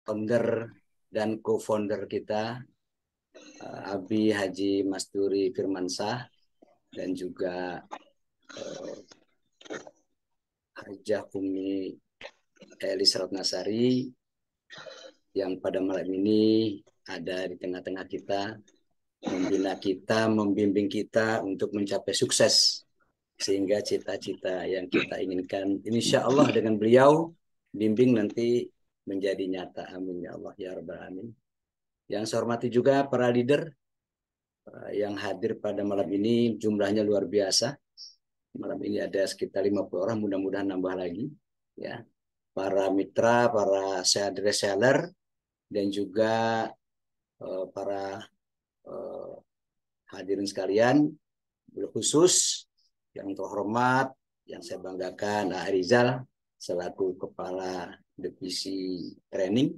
founder dan co-founder kita, Abi Haji Masturi Firmansah, dan juga uh, Hajah Umi Elis Ratnasari, yang pada malam ini ada di tengah-tengah kita, membina kita, membimbing kita untuk mencapai sukses. Sehingga cita-cita yang kita inginkan, insya Allah dengan beliau, bimbing nanti menjadi nyata. Amin ya Allah ya Rabbal Alamin. Yang saya hormati juga para leader yang hadir pada malam ini, jumlahnya luar biasa. Malam ini ada sekitar 50 orang, mudah-mudahan nambah lagi. Ya, para mitra, para reseller, dan juga para hadirin sekalian, khusus yang terhormat, yang saya banggakan, Rizal selaku Kepala Divisi Training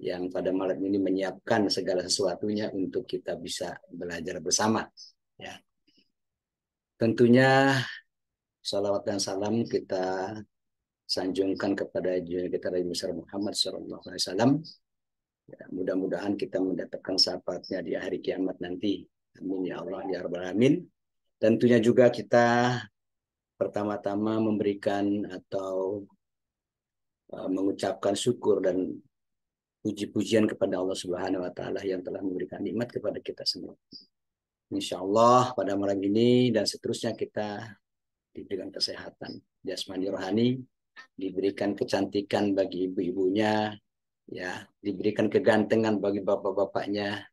yang pada malam ini menyiapkan segala sesuatunya untuk kita bisa belajar bersama. Ya. Tentunya salawat dan salam kita sanjungkan kepada junjungan kita Nabi besar Muhammad SAW. Ya, mudah-mudahan kita mendapatkan syafaatnya di hari kiamat nanti. Amin ya Allah ya Rabbal Alamin. Tentunya juga kita pertama-tama memberikan atau mengucapkan syukur dan puji-pujian kepada Allah Subhanahu wa taala yang telah memberikan nikmat kepada kita semua. Insya Allah pada malam ini dan seterusnya kita diberikan kesehatan jasmani rohani, diberikan kecantikan bagi ibu-ibunya, ya, diberikan kegantengan bagi bapak-bapaknya,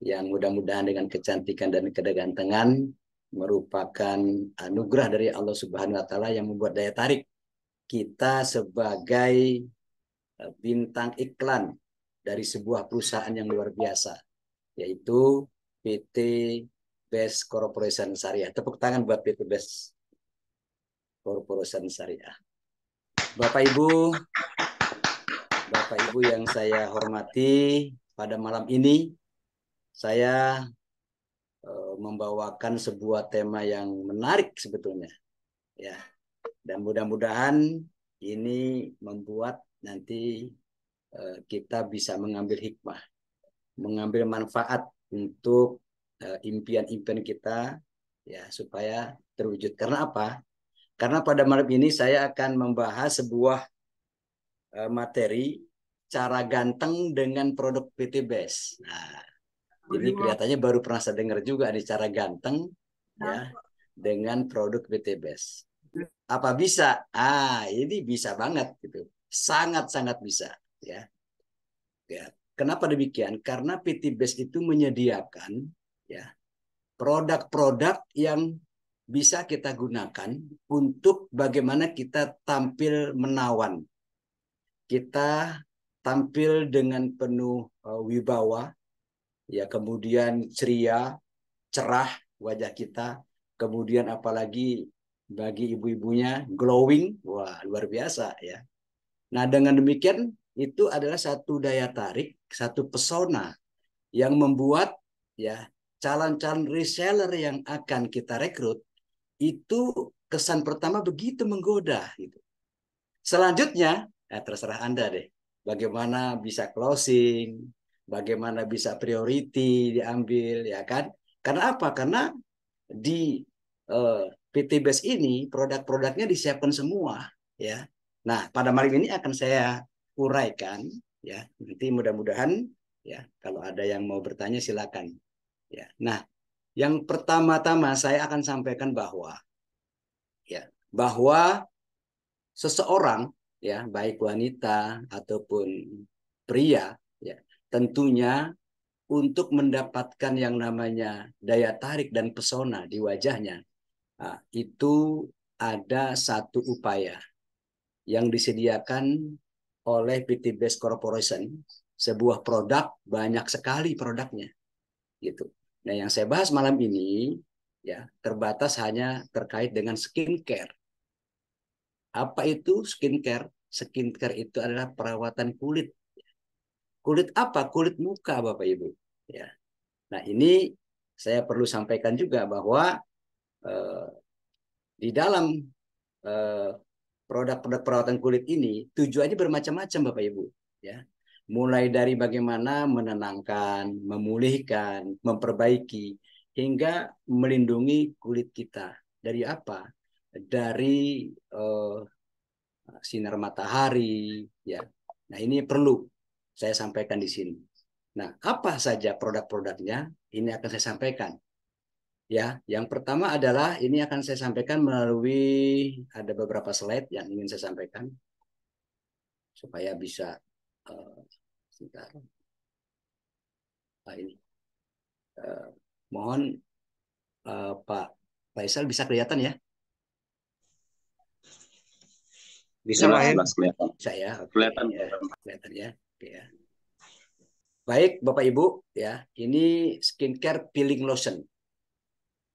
yang mudah-mudahan dengan kecantikan dan kegantengan merupakan anugerah dari Allah Subhanahu wa taala yang membuat daya tarik kita sebagai bintang iklan dari sebuah perusahaan yang luar biasa, yaitu PT Best Corporation Syariah. Tepuk tangan buat PT Best Corporation Syariah. Bapak Ibu, Bapak Ibu yang saya hormati, pada malam ini saya membawakan sebuah tema yang menarik sebetulnya, ya. Dan mudah-mudahan ini membuat nanti kita bisa mengambil hikmah, mengambil manfaat untuk impian-impian kita, ya, supaya terwujud. Karena apa? Karena pada malam ini saya akan membahas sebuah materi cara ganteng dengan produk PT Best. Nah, ini kelihatannya baru pernah saya dengar juga di cara ganteng, ya, dengan produk PT Best. Apa bisa? Ini bisa banget gitu. Sangat-sangat bisa, ya. Ya. Kenapa demikian? Karena PT Best itu menyediakan, ya, produk-produk yang bisa kita gunakan untuk bagaimana kita tampil menawan. Kita tampil dengan penuh wibawa, ya, kemudian ceria, cerah wajah kita, kemudian apalagi bagi ibu-ibunya glowing, wah, luar biasa, ya. Nah, dengan demikian itu adalah satu daya tarik, satu pesona yang membuat, ya, calon-calon reseller yang akan kita rekrut itu kesan pertama begitu menggoda gitu. Selanjutnya, terserah Anda deh. Bagaimana bisa closing, bagaimana bisa priority diambil, ya kan? Karena apa? Karena di PT Base ini produk-produknya disiapkan semua, ya. Nah, pada malam ini akan saya uraikan, ya. Nanti mudah-mudahan, ya, kalau ada yang mau bertanya silakan, ya. Nah, yang pertama-tama saya akan sampaikan bahwa, ya, bahwa seseorang, ya, baik wanita ataupun pria, ya, tentunya untuk mendapatkan yang namanya daya tarik dan pesona di wajahnya, itu ada satu upaya yang disediakan oleh PT Best Corporation, sebuah produk, banyak sekali produknya gitu. Nah, yang saya bahas malam ini, ya, terbatas hanya terkait dengan skincare. Apa itu skincare? Skincare itu adalah perawatan kulit. Kulit apa? Kulit muka, Bapak Ibu. Ya. Nah, ini saya perlu sampaikan juga bahwa eh, di dalam eh, produk-produk perawatan kulit ini tujuannya bermacam-macam, Bapak Ibu. Ya. Mulai dari bagaimana menenangkan, memulihkan, memperbaiki, hingga melindungi kulit kita. Dari apa? Dari sinar matahari, ya. Nah, ini perlu saya sampaikan di sini. Nah, apa saja produk-produknya? Ini akan saya sampaikan. Ya, yang pertama adalah ini akan saya sampaikan melalui ada beberapa slide yang ingin saya sampaikan supaya bisa sebentar. Ini uh, mohon Pak Faisal bisa kelihatan ya? Bisa Pak ya? Kelihatan. Saya Kelihatan. ya, kelihatan ya. Oke, ya. Baik Bapak Ibu ya, ini skincare peeling lotion.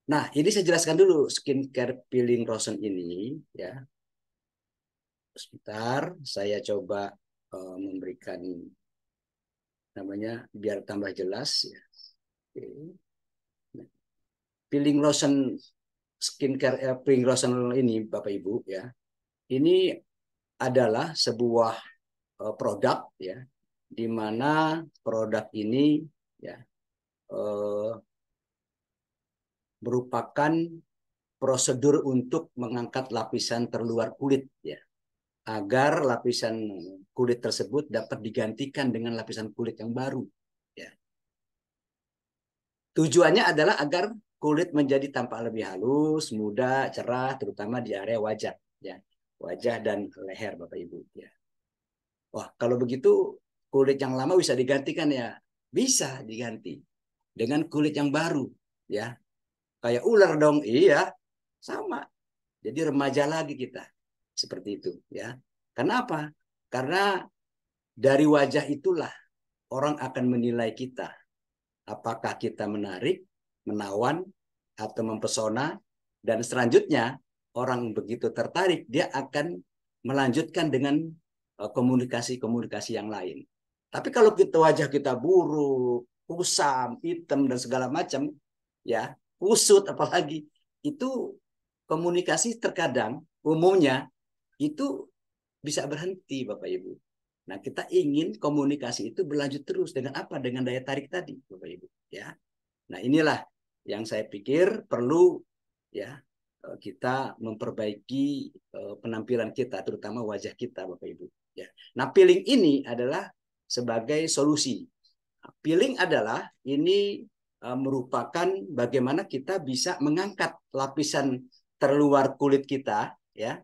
Nah, ini saya jelaskan dulu skincare peeling lotion ini ya. Sebentar, saya coba memberikan namanya biar tambah jelas ya. Oke. Peeling lotion skincare peeling lotion ini Bapak Ibu ya. Ini adalah sebuah produk ya, di mana produk ini ya merupakan prosedur untuk mengangkat lapisan terluar kulit ya, agar lapisan kulit tersebut dapat digantikan dengan lapisan kulit yang baru ya. Tujuannya adalah agar kulit menjadi tampak lebih halus, muda, cerah, terutama di area wajah ya, wajah dan leher Bapak Ibu ya. Wah, kalau begitu kulit yang lama bisa digantikan ya, bisa diganti dengan kulit yang baru ya. Kayak ular dong, iya, sama. Jadi remaja lagi kita. Seperti itu ya. Kenapa? Karena dari wajah itulah orang akan menilai kita. Apakah kita menarik, menawan, atau mempesona. Dan selanjutnya orang begitu tertarik, dia akan melanjutkan dengan komunikasi-komunikasi yang lain. Tapi kalau kita wajah kita buruk, kusam, hitam, dan segala macam, ya kusut apalagi, itu komunikasi terkadang umumnya itu bisa berhenti Bapak Ibu. Nah, kita ingin komunikasi itu berlanjut terus dengan apa? Dengan daya tarik tadi, Bapak Ibu, ya. Nah, inilah yang saya pikir perlu ya kita memperbaiki penampilan kita, terutama wajah kita, Bapak Ibu, ya. Nah, peeling ini adalah sebagai solusi. Nah, peeling adalah ini merupakan bagaimana kita bisa mengangkat lapisan terluar kulit kita, ya.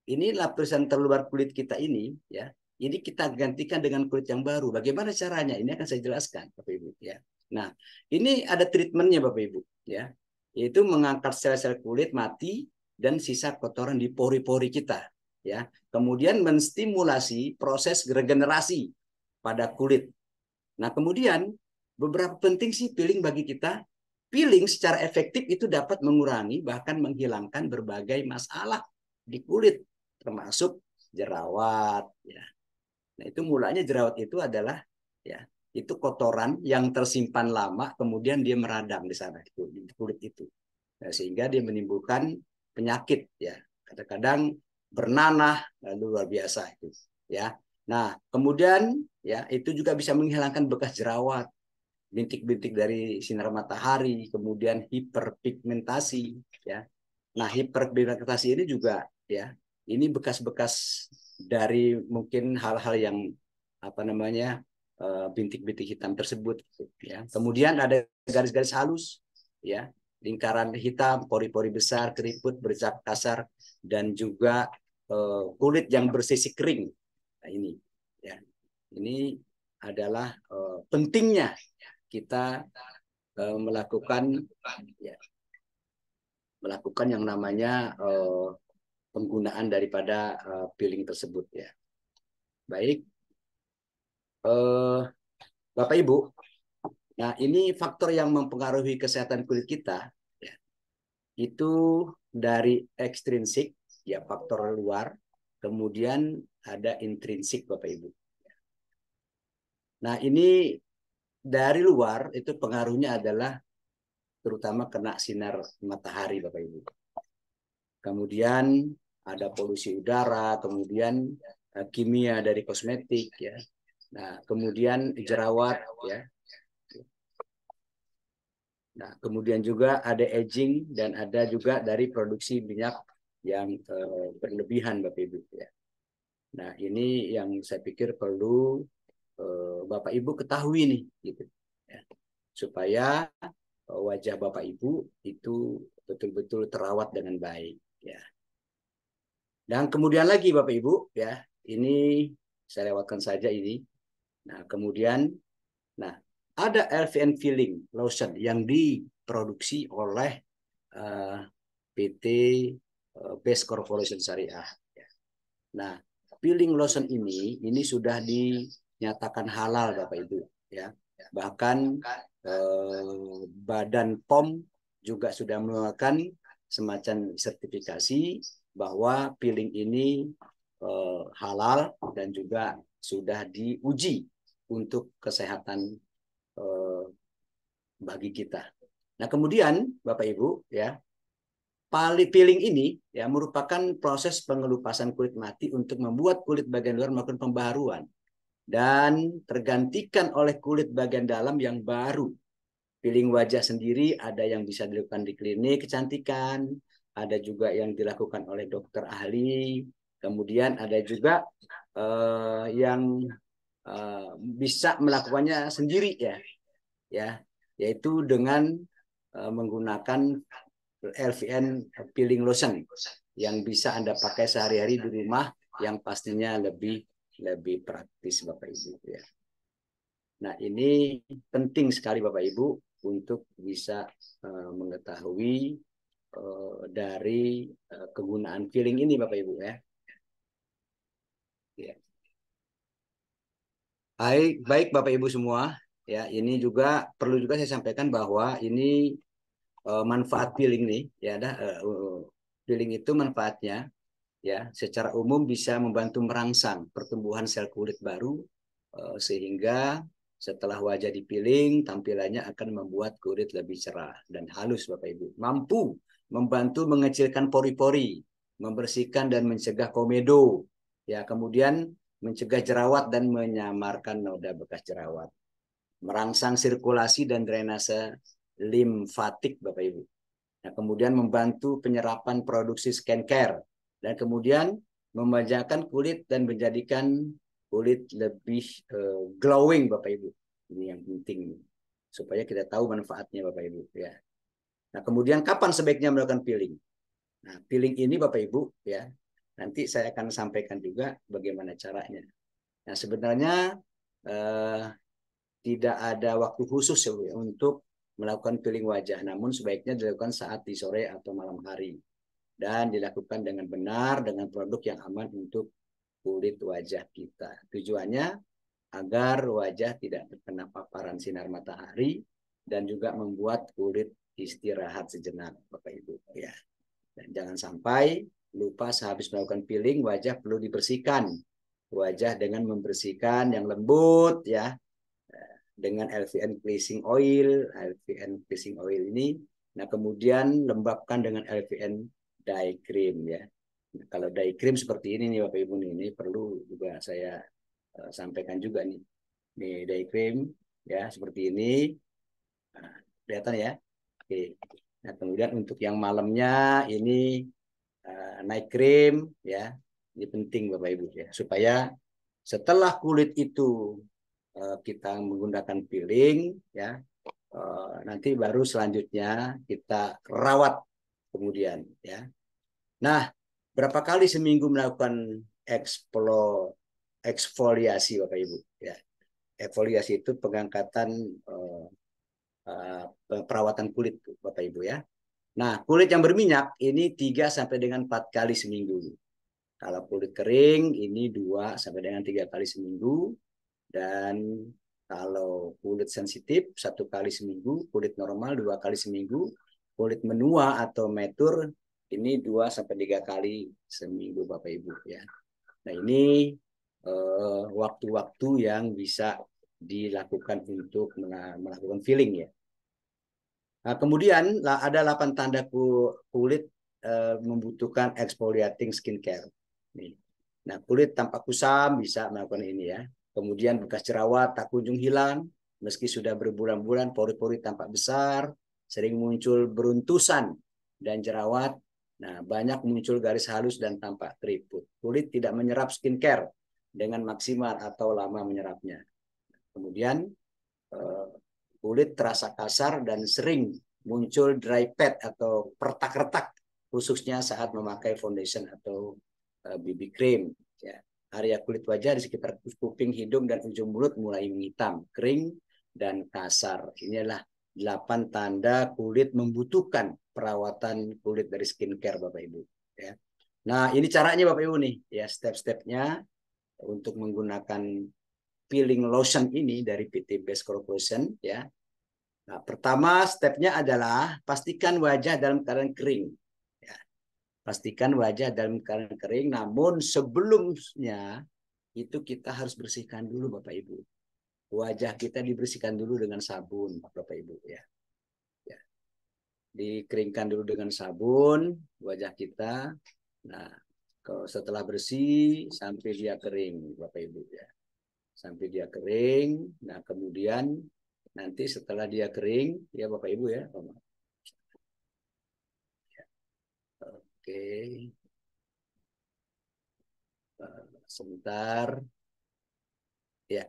Ini lapisan terluar kulit kita ini ya, ini kita gantikan dengan kulit yang baru. Bagaimana caranya? Ini akan saya jelaskan Bapak Ibu ya. Nah, ini ada treatmentnya Bapak Ibu ya, yaitu mengangkat sel-sel kulit mati dan sisa kotoran di pori-pori kita ya. Kemudian menstimulasi proses regenerasi pada kulit. Nah, kemudian beberapa penting sih peeling bagi kita. Peeling secara efektif itu dapat mengurangi bahkan menghilangkan berbagai masalah di kulit, termasuk jerawat ya. Nah, itu mulanya jerawat itu adalah ya, itu kotoran yang tersimpan lama kemudian dia meradang di sana di kulit itu. Nah, sehingga dia menimbulkan penyakit ya. Kadang-kadang bernanah lalu luar biasa itu ya. Nah, kemudian ya itu juga bisa menghilangkan bekas jerawat, bintik-bintik dari sinar matahari, kemudian hiperpigmentasi ya. Nah, hiperpigmentasi ini juga ya, ini bekas-bekas dari mungkin hal-hal yang apa namanya bintik-bintik hitam tersebut ya. Kemudian ada garis-garis halus ya, lingkaran hitam, pori-pori besar, keriput, bercak kasar, dan juga kulit yang bersisi kering. Nah, ini ya. Ini adalah pentingnya kita melakukan ya, melakukan yang namanya penggunaan daripada peeling tersebut ya. Baik, Bapak Ibu. Nah, ini faktor yang mempengaruhi kesehatan kulit kita ya, itu dari ekstrinsik ya, faktor luar, kemudian ada intrinsik Bapak Ibu. Nah, ini dari luar itu pengaruhnya adalah terutama kena sinar matahari Bapak Ibu. Kemudian ada polusi udara, kemudian kimia dari kosmetik ya. Nah, kemudian jerawat ya. Nah, kemudian juga ada aging dan ada juga dari produksi minyak yang berlebihan Bapak Ibu ya. Nah, ini yang saya pikir perlu Bapak Ibu ketahui nih gitu. Ya. Supaya wajah Bapak Ibu itu betul-betul terawat dengan baik ya. Dan kemudian lagi Bapak Ibu ya, ini saya lewatkan saja ini. Nah, kemudian nah ada LVN Filling Lotion yang diproduksi oleh PT Best Corporation Syariah. Nah, Filling Lotion ini sudah dinyatakan halal Bapak Ibu ya. Bahkan Badan POM juga sudah mengeluarkan semacam sertifikasi bahwa piling ini halal dan juga sudah diuji untuk kesehatan bagi kita. Nah, kemudian Bapak Ibu ya, peeling ini ya merupakan proses pengelupasan kulit mati untuk membuat kulit bagian luar melakukan pembaharuan dan tergantikan oleh kulit bagian dalam yang baru. Peeling wajah sendiri ada yang bisa dilakukan di klinik kecantikan, ada juga yang dilakukan oleh dokter ahli, kemudian ada juga yang bisa melakukannya sendiri ya, yaitu dengan menggunakan LVN peeling lotion yang bisa Anda pakai sehari-hari di rumah yang pastinya lebih praktis Bapak Ibu ya. Nah, ini penting sekali Bapak Ibu untuk bisa mengetahui dari kegunaan peeling ini Bapak Ibu ya. Ya. Baik Bapak Ibu semua, ya ini juga perlu juga saya sampaikan bahwa ini manfaat peeling nih ya, peeling itu manfaatnya ya secara umum bisa membantu merangsang pertumbuhan sel kulit baru sehingga setelah wajah dipiling tampilannya akan membuat kulit lebih cerah dan halus Bapak Ibu. Mampu membantu mengecilkan pori-pori, membersihkan dan mencegah komedo. Ya, kemudian mencegah jerawat dan menyamarkan noda bekas jerawat. Merangsang sirkulasi dan drainase limfatik Bapak Ibu. Nah, kemudian membantu penyerapan produksi skincare dan kemudian memanjakan kulit dan menjadikan kulit lebih glowing Bapak Ibu. Ini yang penting supaya kita tahu manfaatnya Bapak Ibu ya. Nah, kemudian kapan sebaiknya melakukan peeling? Nah, peeling ini Bapak Ibu ya. Nanti saya akan sampaikan juga bagaimana caranya. Nah, sebenarnya eh, tidak ada waktu khusus ya, untuk melakukan peeling wajah, namun sebaiknya dilakukan saat di sore atau malam hari dan dilakukan dengan benar dengan produk yang aman untuk kulit wajah kita. Tujuannya agar wajah tidak terkena paparan sinar matahari dan juga membuat kulit istirahat sejenak, Bapak Ibu ya. Dan jangan sampai lupa sehabis melakukan peeling wajah perlu dibersihkan. Wajah dengan membersihkan yang lembut ya, dengan LVN cleansing oil, LVN cleansing oil ini. Nah, kemudian lembabkan dengan LVN dye cream ya. Nah, kalau dye cream seperti ini nih Bapak Ibu nih, ini perlu juga saya sampaikan juga nih. Nih dye cream ya seperti ini. Nah, kelihatan ya. Oke. Nah, kemudian untuk yang malamnya ini night cream ya. Ini penting Bapak Ibu ya, supaya setelah kulit itu kita menggunakan peeling ya, nanti baru selanjutnya kita rawat kemudian ya. Nah, berapa kali seminggu melakukan eksfoliasi Bapak Ibu ya. Eksfoliasi itu pengangkatan perawatan kulit Bapak Ibu ya. Nah, kulit yang berminyak ini 3 sampai dengan 4 kali seminggu. Kalau kulit kering ini 2 sampai dengan 3 kali seminggu. Dan kalau kulit sensitif 1 kali seminggu, kulit normal 2 kali seminggu, kulit menua atau mature ini 2 sampai 3 kali seminggu Bapak Ibu ya. Nah, ini waktu-waktu yang bisa dilakukan untuk melakukan filling ya. Nah, kemudian ada 8 tanda kulit membutuhkan exfoliating skincare. Nih. Nah, kulit tampak kusam bisa melakukan ini ya. Kemudian bekas jerawat tak kunjung hilang, meski sudah berbulan-bulan pori-pori tampak besar, sering muncul beruntusan dan jerawat. Nah, banyak muncul garis halus dan tampak keriput. Kulit tidak menyerap skincare dengan maksimal atau lama menyerapnya. Kemudian kulit terasa kasar dan sering muncul dry pad atau pertak-retak, khususnya saat memakai foundation atau BB cream. Ya. Area kulit wajah di sekitar kuping, hidung, dan ujung mulut mulai menghitam, kering, dan kasar. Inilah 8 tanda kulit membutuhkan perawatan kulit dari skincare, Bapak Ibu. Ya. Nah, ini caranya Bapak Ibu nih, ya step-stepnya untuk menggunakan peeling lotion ini dari PT Best Corporation. Ya. Nah, pertama stepnya adalah pastikan wajah dalam keadaan kering. Ya. Pastikan wajah dalam keadaan kering, namun sebelumnya itu kita harus bersihkan dulu Bapak Ibu. Wajah kita dibersihkan dulu dengan sabun Bapak Ibu ya. Ya. Dikeringkan dulu dengan sabun wajah kita. Nah, setelah bersih sampai dia kering Bapak Ibu ya. Sampai dia kering. Nah, kemudian nanti setelah dia kering ya Bapak Ibu ya. Oke. Sebentar. Ya.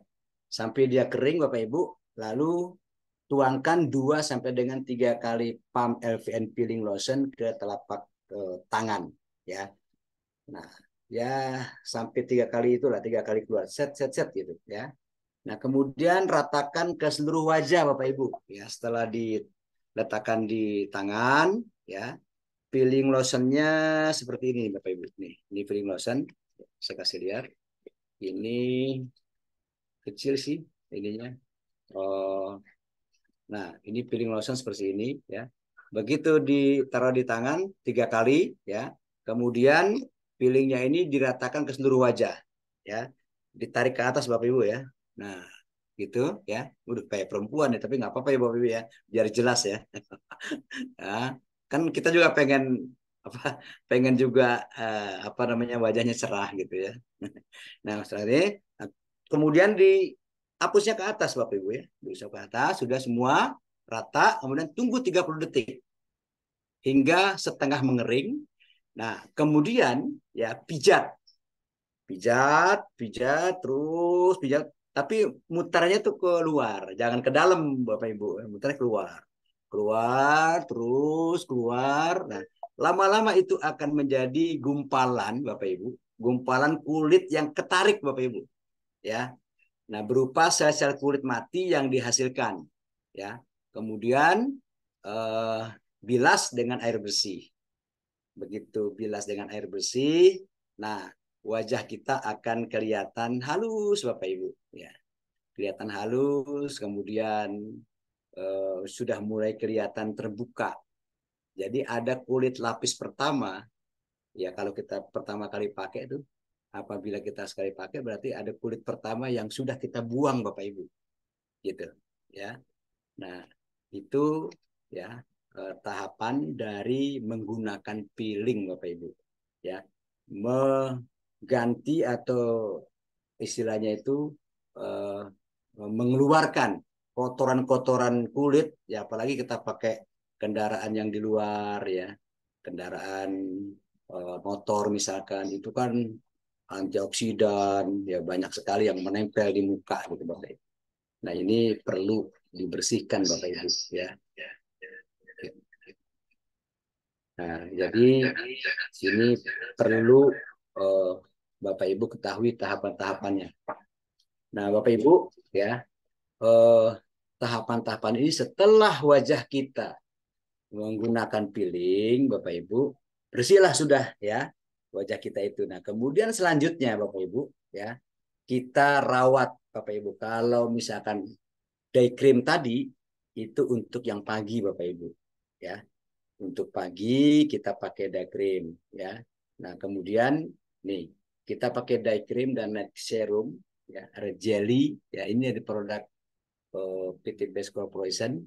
Sampai dia kering Bapak Ibu, lalu tuangkan 2 sampai dengan 3 kali pump LVN peeling lotion ke telapak tangan ya. Nah, ya sampai 3 kali itulah, 3 kali keluar set set set gitu ya. Nah, kemudian ratakan ke seluruh wajah Bapak Ibu ya. Setelah diletakkan di tangan ya, peeling lotionnya seperti ini Bapak Ibu nih. Ini peeling lotion. Saya kasih lihat. Ini kecil sih ininya. Oh, nah ini peeling lotion seperti ini ya. Begitu ditaruh di tangan 3 kali ya. Kemudian peelingnya ini diratakan ke seluruh wajah ya. Ditarik ke atas Bapak Ibu ya. Nah gitu ya. Udah kayak perempuan ya, tapi nggak apa-apa ya Bapak Ibu ya. Biar jelas ya. Nah, kan kita juga pengen apa pengen juga apa namanya wajahnya cerah gitu ya. Nah, setelah ini kemudian dihapusnya ke atas Bapak Ibu ya. Diusap ke atas, sudah semua rata, kemudian tunggu 30 detik hingga setengah mengering. Nah, kemudian ya pijat. Pijat, pijat, terus pijat. Tapi mutarnya tuh keluar, jangan ke dalam Bapak Ibu. Mutarnya keluar. Keluar, terus keluar. Nah, lama-lama itu akan menjadi gumpalan Bapak Ibu. Gumpalan kulit yang ketarik Bapak Ibu. Ya, nah, berupa sel-sel kulit mati yang dihasilkan, ya. Kemudian bilas dengan air bersih. Begitu bilas dengan air bersih, nah wajah kita akan kelihatan halus, Bapak Ibu. Ya, kelihatan halus, kemudian sudah mulai kelihatan terbuka. Jadi ada kulit lapis pertama, ya kalau kita pertama kali pakai itu, apabila kita sekali pakai berarti ada kulit pertama yang sudah kita buang Bapak Ibu. Gitu ya. Nah, itu ya tahapan dari menggunakan peeling Bapak Ibu. Ya. Mengganti atau istilahnya itu eh, mengeluarkan kotoran-kotoran kulit ya, apalagi kita pakai kendaraan yang di luar ya. Kendaraan motor misalkan itu kan antioksidan ya, banyak sekali yang menempel di muka gitu Bapak Ibu. Nah, ini perlu dibersihkan Bapak Ibu ya. Nah, jadi ini perlu Bapak Ibu ketahui tahapan-tahapannya. Nah, Bapak Ibu ya, tahapan-tahapan ini setelah wajah kita menggunakan peeling, Bapak Ibu, bersihlah sudah ya wajah kita itu. Nah, kemudian selanjutnya Bapak Ibu ya, kita rawat Bapak Ibu. Kalau misalkan day cream tadi itu untuk yang pagi Bapak Ibu ya. Untuk pagi kita pakai day cream ya. Nah, kemudian nih kita pakai day cream dan night serum ya, ada jelly ya, ini dari produk PT Best Corporation.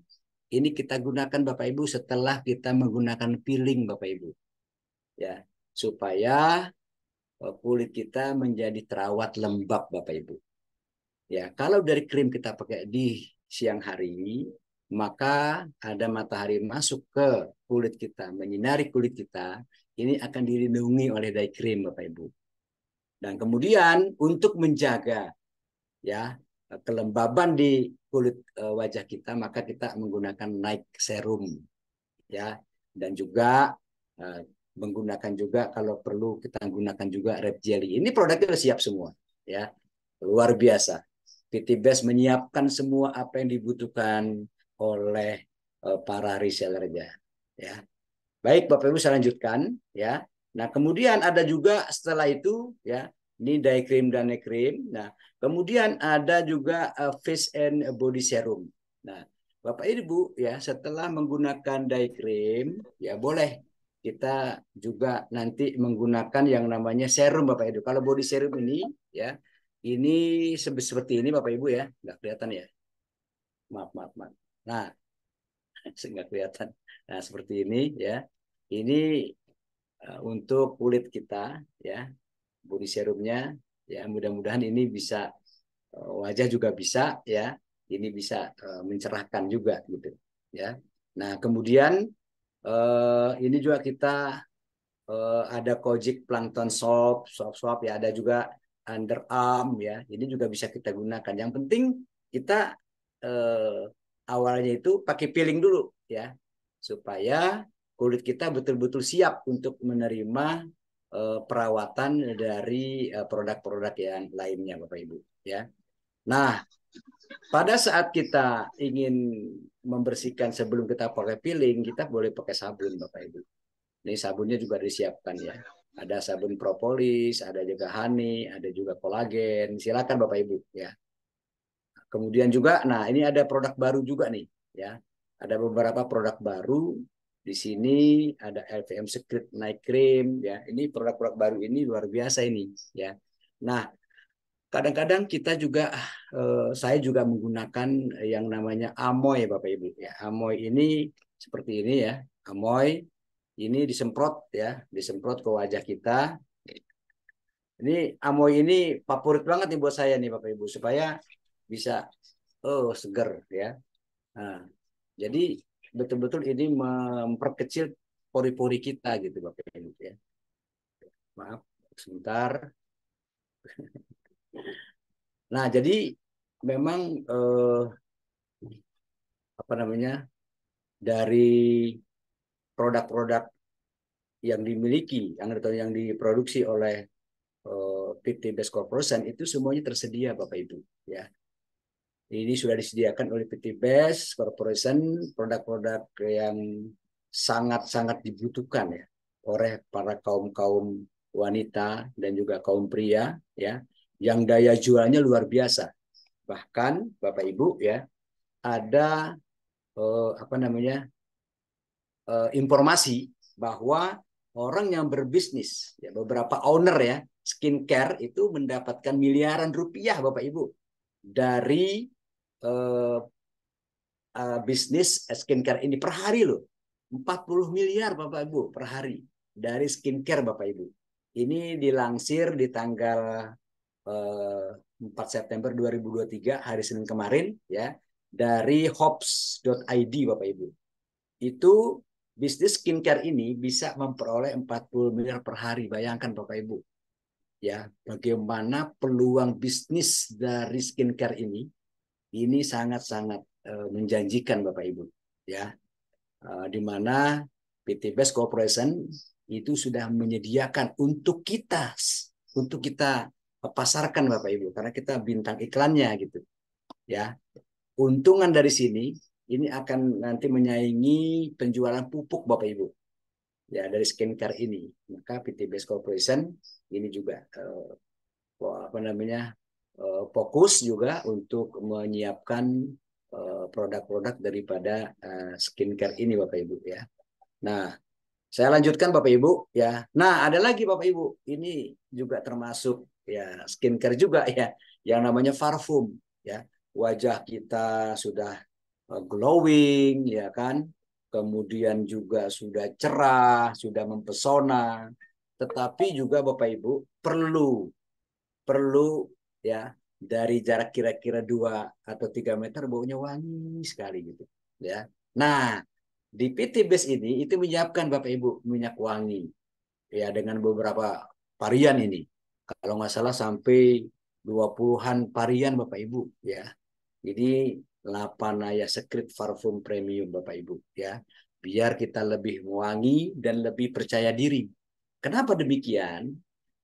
Ini kita gunakan Bapak Ibu setelah kita menggunakan peeling Bapak Ibu ya, supaya kulit kita menjadi terawat lembab Bapak Ibu. Ya, kalau dari krim kita pakai di siang hari, maka ada matahari masuk ke kulit kita, menyinari kulit kita, ini akan dilindungi oleh day cream, Bapak Ibu. Dan kemudian untuk menjaga ya kelembaban di kulit wajah kita, maka kita menggunakan night serum ya, dan juga uh, menggunakan juga kalau perlu kita gunakan juga red jelly. Ini produknya sudah siap semua ya, luar biasa. PT Best menyiapkan semua apa yang dibutuhkan oleh para resellernya ya. Baik, Bapak Ibu saya lanjutkan ya. Nah, kemudian ada juga setelah itu ya, ini day cream dan night cream. Nah, kemudian ada juga face and body serum. Nah, Bapak Ibu ya, setelah menggunakan day cream ya boleh kita juga nanti menggunakan yang namanya serum Bapak Ibu. Kalau body serum ini ya, ini seperti ini Bapak Ibu ya, nggak kelihatan ya. Maaf, maaf, maaf. Nah, nggak kelihatan. Nah, seperti ini ya. Ini untuk kulit kita ya, body serumnya ya, mudah-mudahan ini bisa wajah juga bisa ya, ini bisa mencerahkan juga gitu ya. Nah, kemudian ini juga kita ada Kojic Plankton Soap, soap ya, ada juga underarm ya. Ini juga bisa kita gunakan. Yang penting kita eh, awalnya itu pakai peeling dulu ya, supaya kulit kita betul-betul siap untuk menerima perawatan dari produk-produk yang lainnya, Bapak Ibu ya. Nah, pada saat kita ingin membersihkan sebelum kita pakai peeling, kita boleh pakai sabun, Bapak Ibu. Ini sabunnya juga disiapkan ya. Ada sabun propolis, ada juga honey, ada juga kolagen. Silakan Bapak Ibu ya. Kemudian juga, nah ini ada produk baru juga nih ya. Ada beberapa produk baru di sini, ada LVM Secret Night Cream ya. Ini produk-produk baru ini luar biasa ini ya. Nah, kadang-kadang kita juga saya juga menggunakan yang namanya Amoy Bapak Ibu ya. Amoy ini seperti ini ya. Amoy ini disemprot ya, disemprot ke wajah kita. Ini Amoy ini favorit banget nih buat saya nih Bapak Ibu supaya bisa seger ya. Nah, jadi betul-betul ini memperkecil pori-pori kita gitu Bapak Ibu ya. Maaf sebentar. Nah, jadi memang apa namanya, dari produk-produk yang dimiliki yang diproduksi oleh PT Best Corporation itu semuanya tersedia Bapak Ibu ya. Ini sudah disediakan oleh PT Best Corporation, produk-produk yang sangat-sangat dibutuhkan ya oleh para kaum-kaum wanita dan juga kaum pria ya, yang daya jualnya luar biasa. Bahkan Bapak Ibu ya, ada apa namanya, informasi bahwa orang yang berbisnis ya, beberapa owner ya skincare itu mendapatkan miliaran rupiah Bapak Ibu dari eh, bisnis skincare ini per hari loh. 40 miliar Bapak Ibu per hari dari skincare Bapak Ibu. Ini dilansir di tanggal 4 September 2023 hari Senin kemarin ya, dari hops.id Bapak Ibu. Itu bisnis skincare ini bisa memperoleh 40 miliar per hari. Bayangkan Bapak Ibu ya, bagaimana peluang bisnis dari skincare ini sangat-sangat menjanjikan Bapak Ibu ya. Di mana PT Best Corporation itu sudah menyediakan untuk kita pasarkan Bapak Ibu, karena kita bintang iklannya gitu ya. Untungan dari sini ini akan nanti menyaingi penjualan pupuk Bapak Ibu ya dari skincare ini. Maka PT Best Corporation ini juga apa namanya, fokus juga untuk menyiapkan produk-produk daripada skincare ini Bapak Ibu ya. Nah, saya lanjutkan Bapak Ibu ya. Nah, ada lagi Bapak Ibu, ini juga termasuk ya skincare juga ya, yang namanya parfum ya. Wajah kita sudah glowing ya kan. Kemudian juga sudah cerah, sudah mempesona. Tetapi juga Bapak Ibu perlu perlu ya dari jarak kira-kira 2 atau 3 meter baunya wangi sekali gitu ya. Nah, di PT Base ini itu menyiapkan Bapak Ibu minyak wangi ya dengan beberapa varian ini. Kalau nggak salah sampai 20-an varian Bapak Ibu ya. Ini Lapanaya Secret Parfum Premium Bapak Ibu ya. Biar kita lebih wangi dan lebih percaya diri. Kenapa demikian?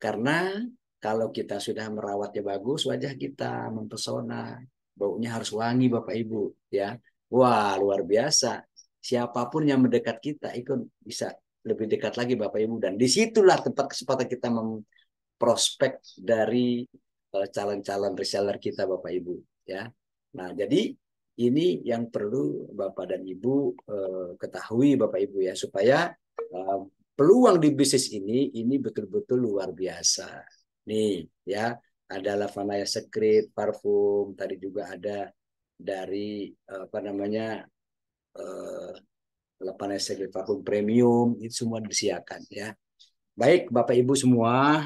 Karena kalau kita sudah merawatnya bagus, wajah kita mempesona. Baunya harus wangi Bapak Ibu ya. Wah, luar biasa. Siapapun yang mendekat kita itu bisa lebih dekat lagi Bapak Ibu. Dan disitulah tempat kesempatan kita memprospek dari calon-calon reseller kita Bapak Ibu ya. Nah, jadi ini yang perlu Bapak dan Ibu ketahui Bapak Ibu ya supaya peluang di bisnis ini betul-betul luar biasa. Nih ya, ada Lavanaya Secret parfum, tadi juga ada dari apa namanya eh, Lavanaya Secret parfum premium, itu semua disediakan ya. Baik Bapak Ibu semua,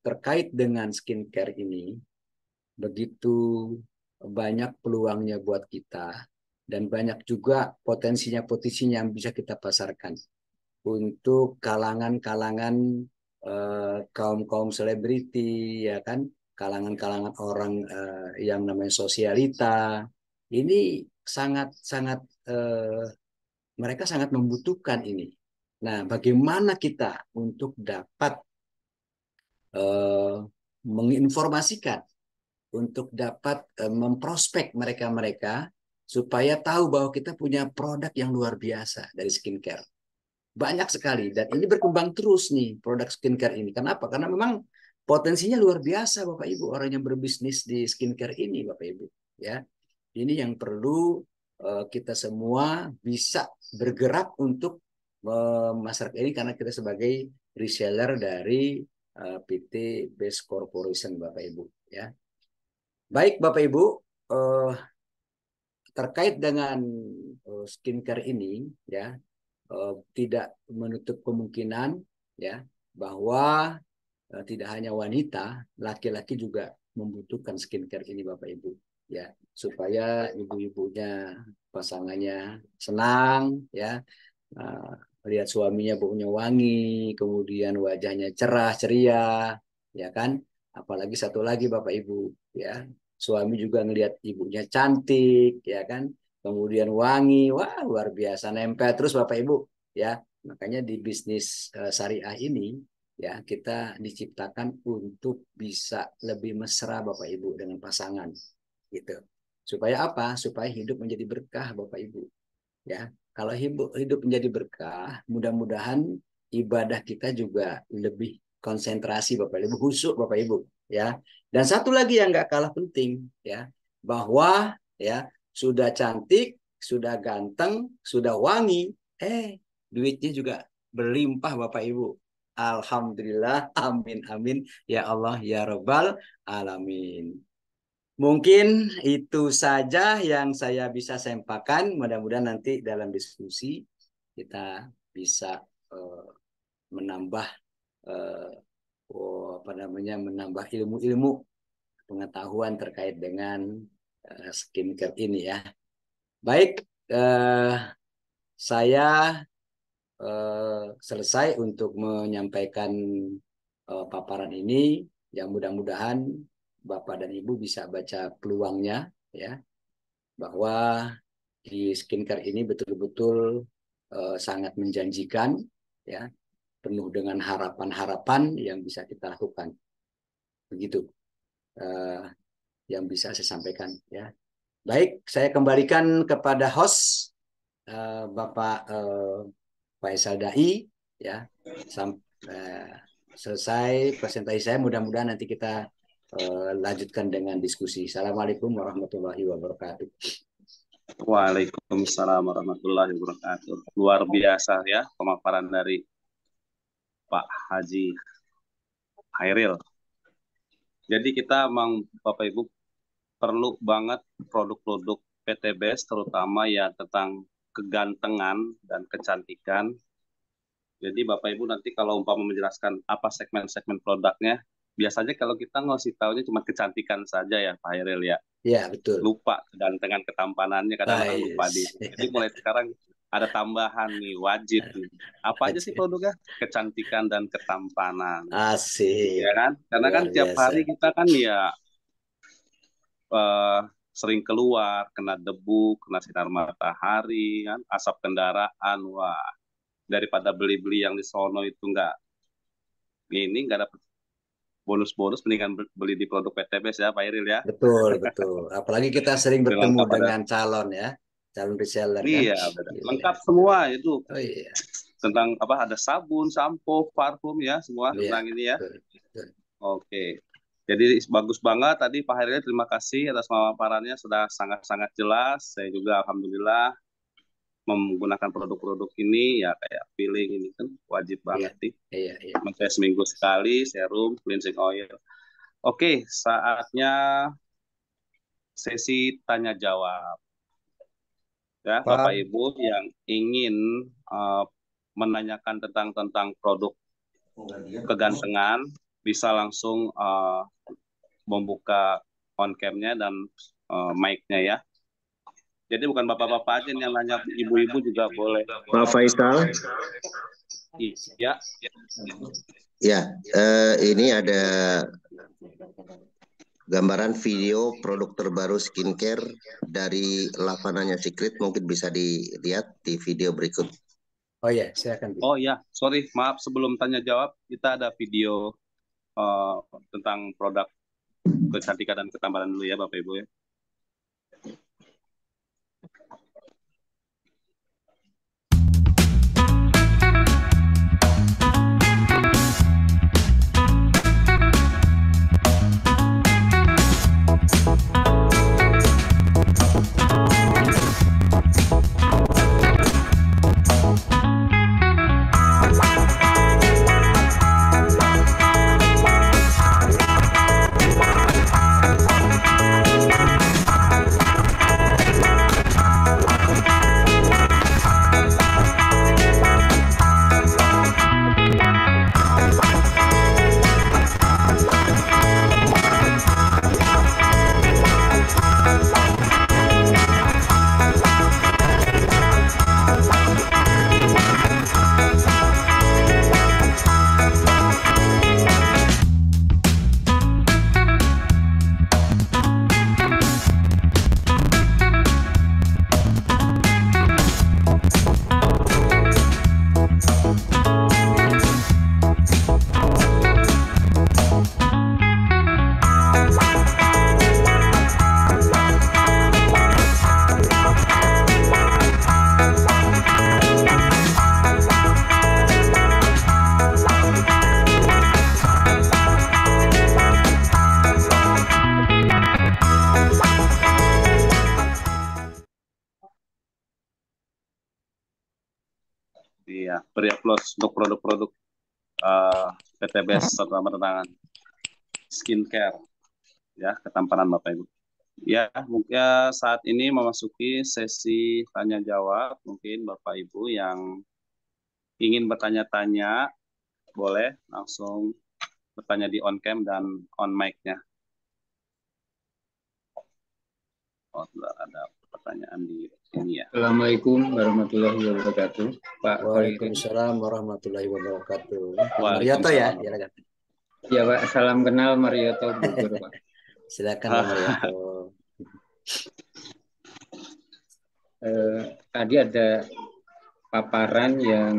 terkait dengan skincare ini begitu banyak peluangnya buat kita dan banyak juga potensinya yang bisa kita pasarkan untuk kalangan-kalangan kaum-kaum selebriti ya kan, kalangan-kalangan orang yang namanya sosialita. Ini sangat-sangat mereka sangat membutuhkan ini. Nah, bagaimana kita untuk dapat menginformasikan, untuk dapat memprospek mereka-mereka supaya tahu bahwa kita punya produk yang luar biasa dari skincare. Banyak sekali dan ini berkembang terus nih produk skincare ini. Kenapa? Karena memang potensinya luar biasa Bapak Ibu orang yang berbisnis di skincare ini Bapak Ibu ya. Ini yang perlu kita semua bisa bergerak untuk memasarkan ini karena kita sebagai reseller dari PT Base Corporation Bapak Ibu ya. Baik Bapak Ibu, eh, terkait dengan skincare ini ya, tidak menutup kemungkinan ya bahwa tidak hanya wanita, laki-laki juga membutuhkan skincare ini Bapak Ibu ya, supaya ibu-ibunya pasangannya senang ya, uh, lihat suaminya baunya wangi, kemudian wajahnya cerah ceria ya kan, apalagi satu lagi Bapak Ibu ya, suami juga ngelihat ibunya cantik ya kan, kemudian wangi, wah luar biasa nempel terus Bapak Ibu ya. Makanya di bisnis syariah ini ya kita diciptakan untuk bisa lebih mesra Bapak Ibu dengan pasangan gitu. Supaya apa? Supaya hidup menjadi berkah Bapak Ibu ya. Kalau hidup menjadi berkah, mudah-mudahan ibadah kita juga lebih konsentrasi Bapak Ibu, khusyuk Bapak Ibu ya. Dan satu lagi yang nggak kalah penting ya, bahwa ya sudah cantik, sudah ganteng, sudah wangi, duitnya juga berlimpah Bapak Ibu. Alhamdulillah, amin amin ya Allah ya Rabbal alamin. Mungkin itu saja yang saya bisa sampaikan. Mudah-mudahan nanti dalam diskusi kita bisa uh, menambah uh, apa namanya, menambah ilmu-ilmu pengetahuan terkait dengan skincare ini ya. Baik, saya selesai untuk menyampaikan paparan ini. Yang mudah-mudahan Bapak dan Ibu bisa baca peluangnya ya, bahwa di skincare ini betul-betul sangat menjanjikan ya, penuh dengan harapan-harapan yang bisa kita lakukan. Begitu uh, yang bisa saya sampaikan ya. Baik, saya kembalikan kepada host Bapak Faisal Dai ya. Selesai presentasi saya, mudah-mudahan nanti kita lanjutkan dengan diskusi. Assalamualaikum warahmatullahi wabarakatuh. Waalaikumsalam warahmatullahi wabarakatuh. Luar biasa ya pemaparan dari Pak Haji Hairil. Jadi kita memang Bapak Ibu perlu banget produk-produk PTBS terutama ya tentang kegantengan dan kecantikan. Jadi Bapak Ibu nanti kalau umpama menjelaskan apa segmen-segmen produknya, biasanya kalau kita ngasih taunya cuma kecantikan saja ya Pak Hairil ya. Ya, betul. Lupa kegantengan ketampanannya, kadang-kadang lupa Ais. di. Jadi mulai sekarang ada tambahan nih, wajib nih. Apa aja sih produknya? Kecantikan dan ketampanan. Asik. Ya kan? Karena kan Luar tiap biasa. hari kita kan ya eh, sering keluar, kena debu, kena sinar matahari, kan, asap kendaraan, wah daripada beli-beli yang di sono itu nggak dapat bonus-bonus, mendingan beli di produk PTBS ya Pak Iril ya. Betul, betul. Apalagi kita sering bertemu Lengkap ada, dengan calon ya, calon reseller kan. iya benar. Iya, Lengkap betul. semua itu Oh iya, tentang apa, ada sabun, sampo, parfum ya semua iya, tentang ini ya. betul, betul. Oke. Jadi bagus banget tadi Pak Hairil, terima kasih atas pemaparannya, sudah sangat-sangat jelas. Saya juga alhamdulillah menggunakan produk-produk ini ya, kayak peeling ini kan wajib Iya, banget nih. iya, iya. Sampai seminggu sekali serum, cleansing oil. Oke, saatnya sesi tanya jawab ya Bapak Pak, Ibu yang ingin uh, menanyakan tentang produk kegantengan bisa langsung membuka on cam-nya dan mic-nya ya. Jadi bukan bapak-bapak aja yang nanya, ibu-ibu juga boleh. Pak Faisal, Iya, ya, ini ada gambaran video produk terbaru skincare dari Lavananya Secret, mungkin bisa dilihat di video berikut. oh ya, silakan. oh ya, sorry, maaf sebelum tanya jawab, kita ada video tentang produk kecantikan dan ketampanan dulu ya Bapak Ibu ya. Iya, beri aplaus untuk produk-produk PTBS serta tangan skincare ya, ketampanan Bapak Ibu. Ya, mungkin saat ini memasuki sesi tanya jawab. Mungkin Bapak Ibu yang ingin bertanya-tanya boleh langsung bertanya di on cam dan on mic-nya. Oh, ada pertanyaan di sini ya. Assalamualaikum warahmatullahi wabarakatuh, Pak Khalil. Waalaikumsalam warahmatullahi wabarakatuh. Pak Waalaikumsalam. Marioto ya, silakan. Ya Pak, salam kenal Marioto Bogor Pak. Silakan Pak Marioto. Tadi ada paparan yang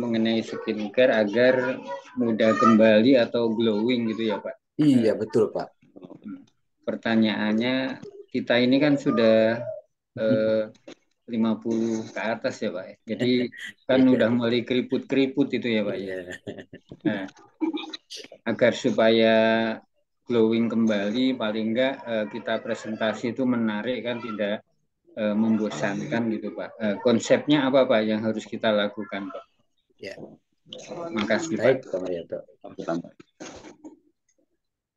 mengenai skincare agar mudah kembali atau glowing gitu ya Pak. Iya betul Pak. Pertanyaannya, kita ini kan sudah 50 ke atas ya Pak. Jadi kan udah mulai keriput-keriput itu ya Pak ya. Nah, agar supaya glowing kembali, paling enggak kita presentasi itu menarik kan, tidak membosankan gitu Pak. Konsepnya apa Pak yang harus kita lakukan Pak? Ya. Makasih Baik Pak. Pak Marioto.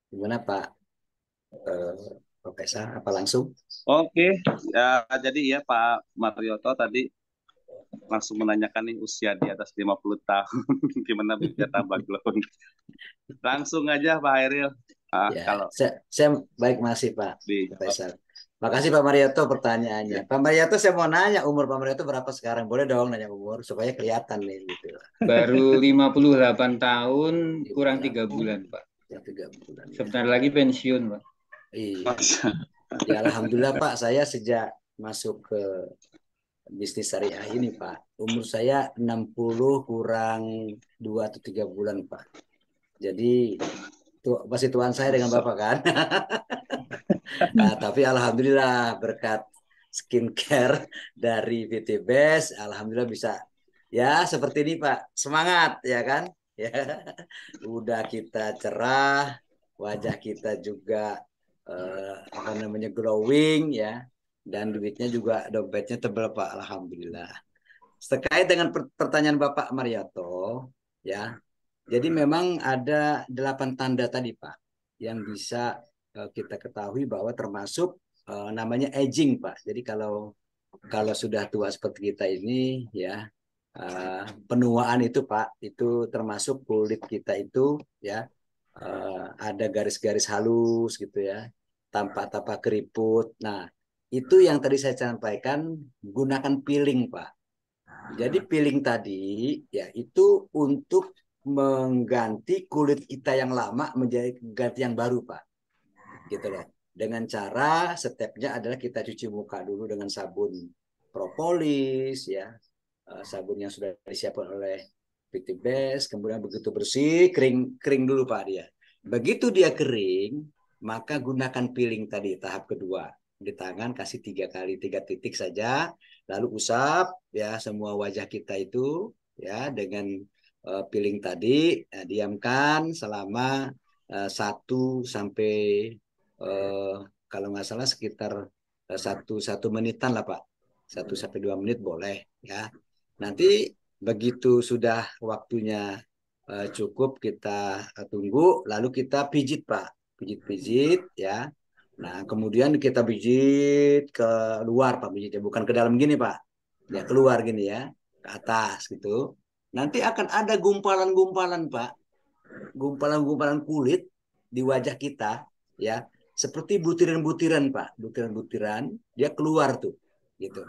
Gimana Pak Profesor? Apa langsung? Oke, ya, jadi ya Pak Marioto tadi langsung menanyakan nih usia di atas 50 tahun gimana bisa tambah glowing. Langsung aja Pak Hairil. Ya, Kalau saya baik masih Pak dijawab. Faisal. Makasih Pak Mariato pertanyaannya. Pak Mariato saya mau nanya umur Pak Mariato berapa sekarang? Boleh dong nanya umur supaya kelihatan nih gitu. Baru 58 tahun kurang 3 bulan, Pak. Ya, 3 bulan. Sebentar lagi pensiun, Pak. Iya. Ya Alhamdulillah Pak, saya sejak masuk ke bisnis syariah ini Pak, umur saya 60 kurang 2 atau 3 bulan Pak. Jadi masih tuan saya dengan Bapak kan. Nah, tapi alhamdulillah berkat skincare dari VT Best, alhamdulillah bisa ya seperti ini Pak. Semangat ya kan? Ya. Udah kita cerah, wajah kita juga apa namanya glowing ya. Dan duitnya juga dompetnya tebal Pak, alhamdulillah. Terkait dengan pertanyaan Bapak Mariato, ya. Jadi memang ada 8 tanda tadi Pak yang bisa kita ketahui bahwa termasuk namanya aging Pak. Jadi kalau kalau sudah tua seperti kita ini ya penuaan itu Pak itu termasuk kulit kita itu ya ada garis-garis halus gitu ya tampak-tampak keriput. Nah itu yang tadi saya sampaikan gunakan peeling Pak. Jadi peeling tadi ya itu untuk mengganti kulit kita yang lama menjadi ganti yang baru Pak. Gitu loh. Dengan cara stepnya adalah kita cuci muka dulu dengan sabun propolis ya. Sabun yang sudah disiapkan oleh PT Best, kemudian begitu bersih, kering kering dulu Pak dia. Begitu dia kering, maka gunakan peeling tadi tahap kedua. Di tangan kasih 3 kali 3 titik saja, lalu usap ya semua wajah kita itu ya dengan peeling tadi, diamkan selama 1 sampai kalau nggak salah sekitar 1 menitan lah Pak. 1 sampai 2 menit boleh ya. Nanti begitu sudah waktunya cukup kita tunggu, lalu kita pijit Pak, pijit-pijit ya. Nah kemudian kita pijit ke luar Pak, pijitnya bukan ke dalam gini Pak, ya keluar gini ya, ke atas gitu. Nanti akan ada gumpalan-gumpalan Pak, gumpalan-gumpalan kulit di wajah kita ya, seperti butiran-butiran Pak, butiran-butiran dia keluar tuh gitu